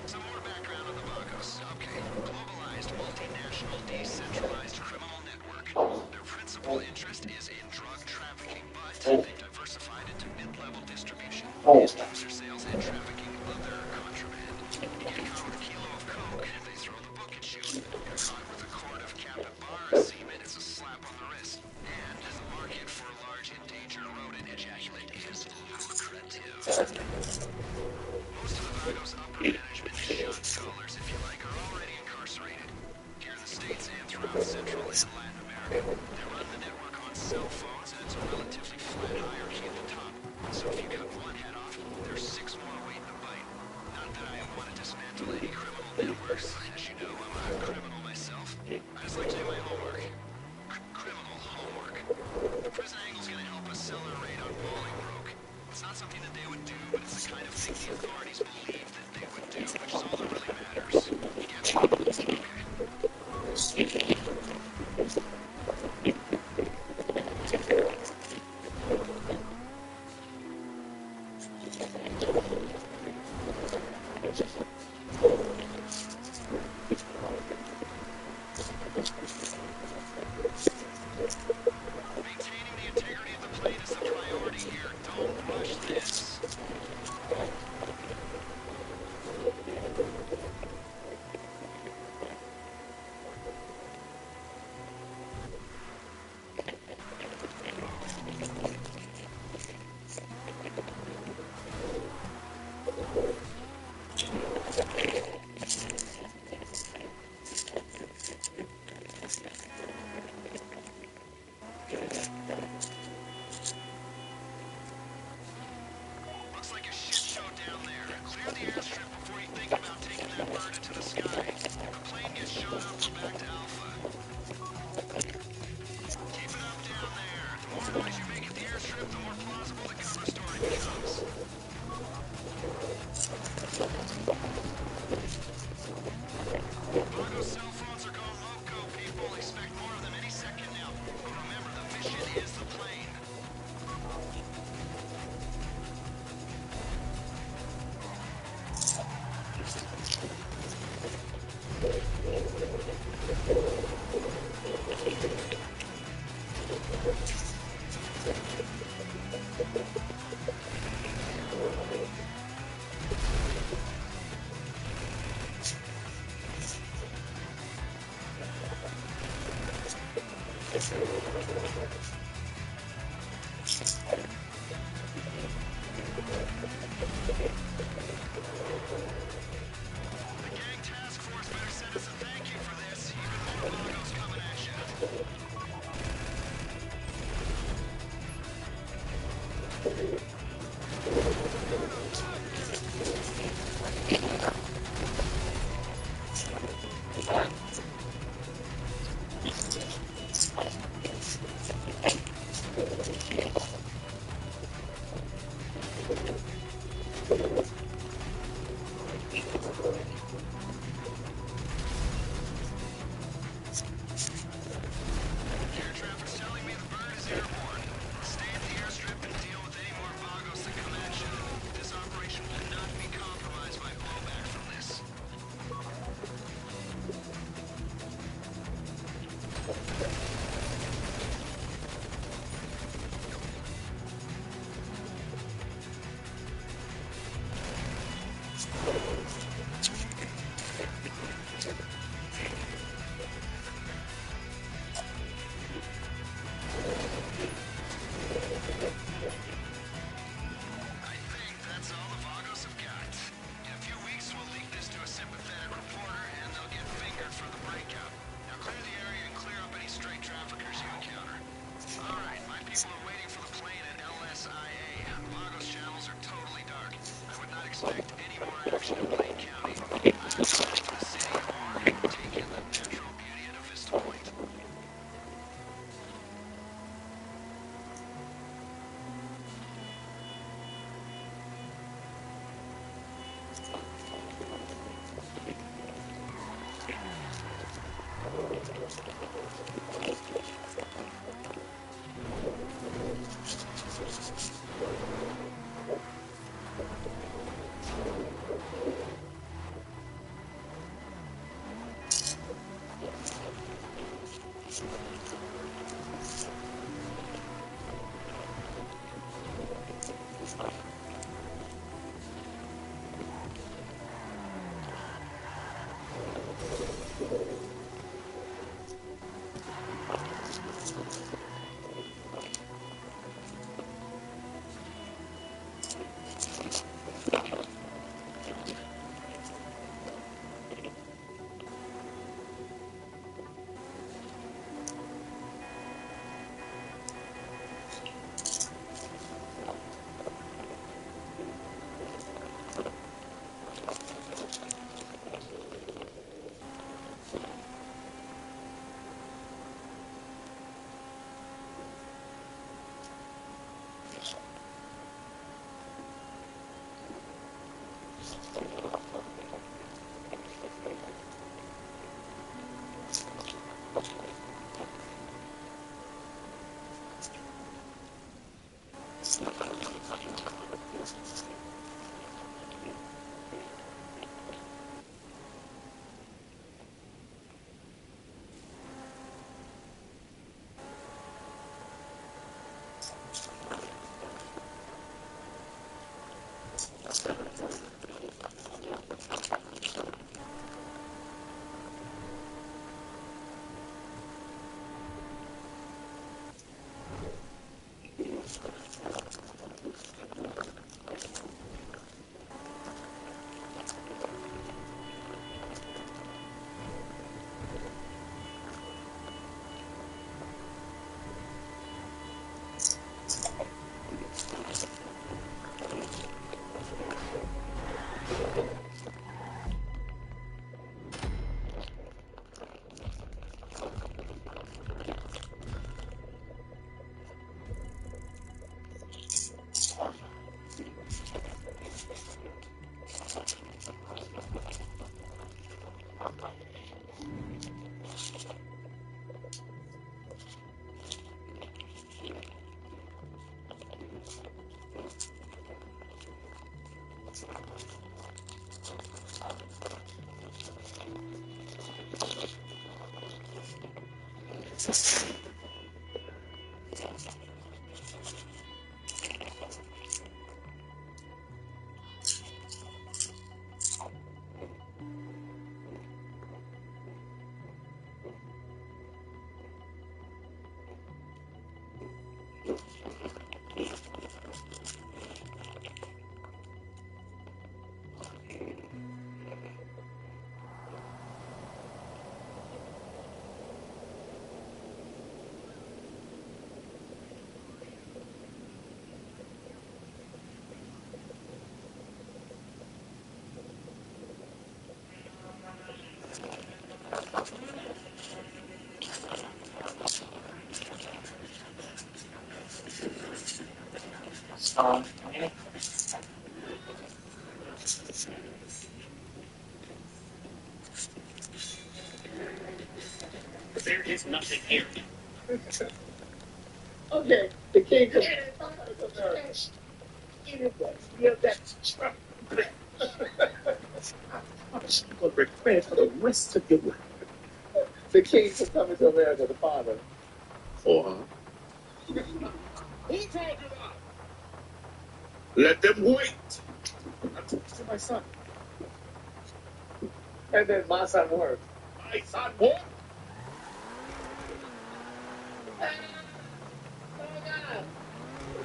Some more background on the Vagos. Okay, globalized, multinational, decentralized criminal network. Their principal interest is in drug trafficking, but they diversified into mid-level distribution, user sales, and trafficking other contraband. You get caught with a kilo of coke, they throw the book at you. You're caught with a quart of capybara semen, it's a slap on the wrist. And the market for large endangered rodent ejaculate is lucrative. Most of the Vagos' upper management, shot callers if you like, are already incarcerated. Here in the States and throughout Central and Latin America. They run the network on cell phones, and it's a relatively flat hierarchy at the top. So if you cut one head off, there's 6 more waiting to bite. Not that I want to dismantle any criminal networks. As you know, I'm a criminal myself. I just like to do my homework. Criminal homework. The prison angle's gonna help us sell our raid on Bolingbroke. It's not something that they would do, but it's the kind of thing the authorities believe that they would do, which is all that really matters. You get me? Okay. Maintaining the integrity of the plane is the priority here. Don't rush this. There is nothing here. Okay, the king comes. Give that truck back. I'm just going to regret for the rest of your life. The king is coming to America, the father. For her. Who told you that? Let them wait. I'm talking to my son. And then my son works. My son what? Oh God.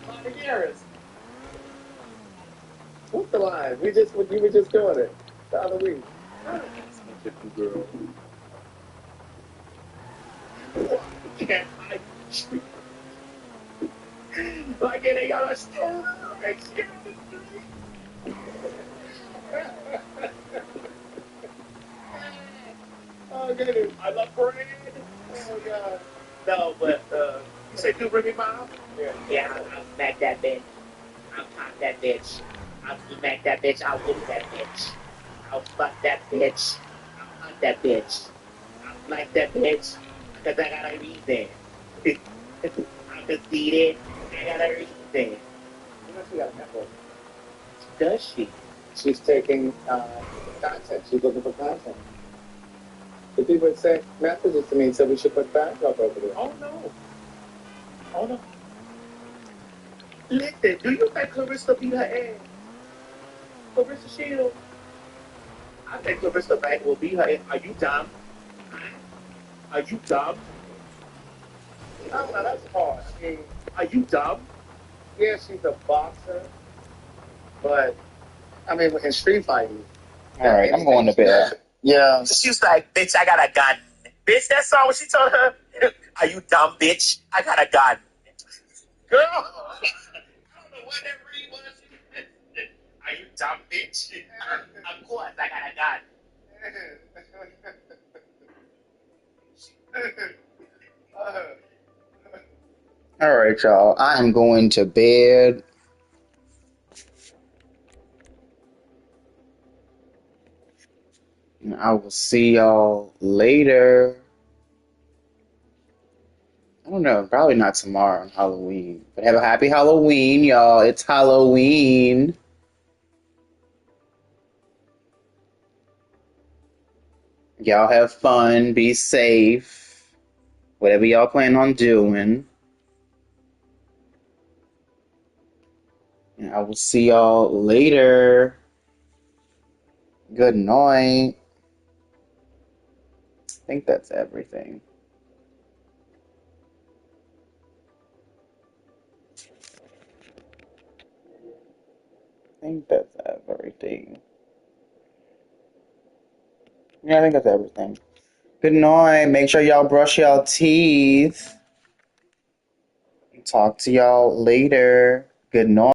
Bobby Harris. What's the line? You were just doing it the other week. That's my different girl. Can't I treat like any other store? Oh goodness, I love bread. Oh God. No, but you say do bring me mom? Yeah, I'll smack that bitch. I'll pop that bitch. I'll smack that bitch. I'll whoop that bitch. I'll fuck that bitch. I'll hunt that bitch. I'll like that bitch. Cause I got a reason. I'm conceited. I got a reason. You know she got a network. Does she? She's taking content. She's looking for content. The people had sent messages to me and said we should put backup over there. Oh no. Oh no. Listen, do you think Clarissa beat her ass? Clarissa Shields? I think Clarissa Bank will beat her ass. Are you dumb? Are you dumb? No, that's hard. I mean, are you dumb? Yeah, she's a boxer, but I mean, in street fighting. All right, I'm going to bed. Yeah. She was like, bitch, I got a gun. Bitch, that song when she told her, are you dumb, bitch? I got a gun. Girl, I don't know what that read was. Are you dumb, bitch? Of course, I got a gun. All right, y'all. I am going to bed. And I will see y'all later. I don't know. Probably not tomorrow on Halloween. But have a happy Halloween, y'all. It's Halloween. Y'all have fun. Be safe. Whatever y'all plan on doing. And I will see y'all later. Good night. I think that's everything. Yeah, I think that's everything. Good night. Make sure y'all brush y'all teeth. Talk to y'all later. Good night.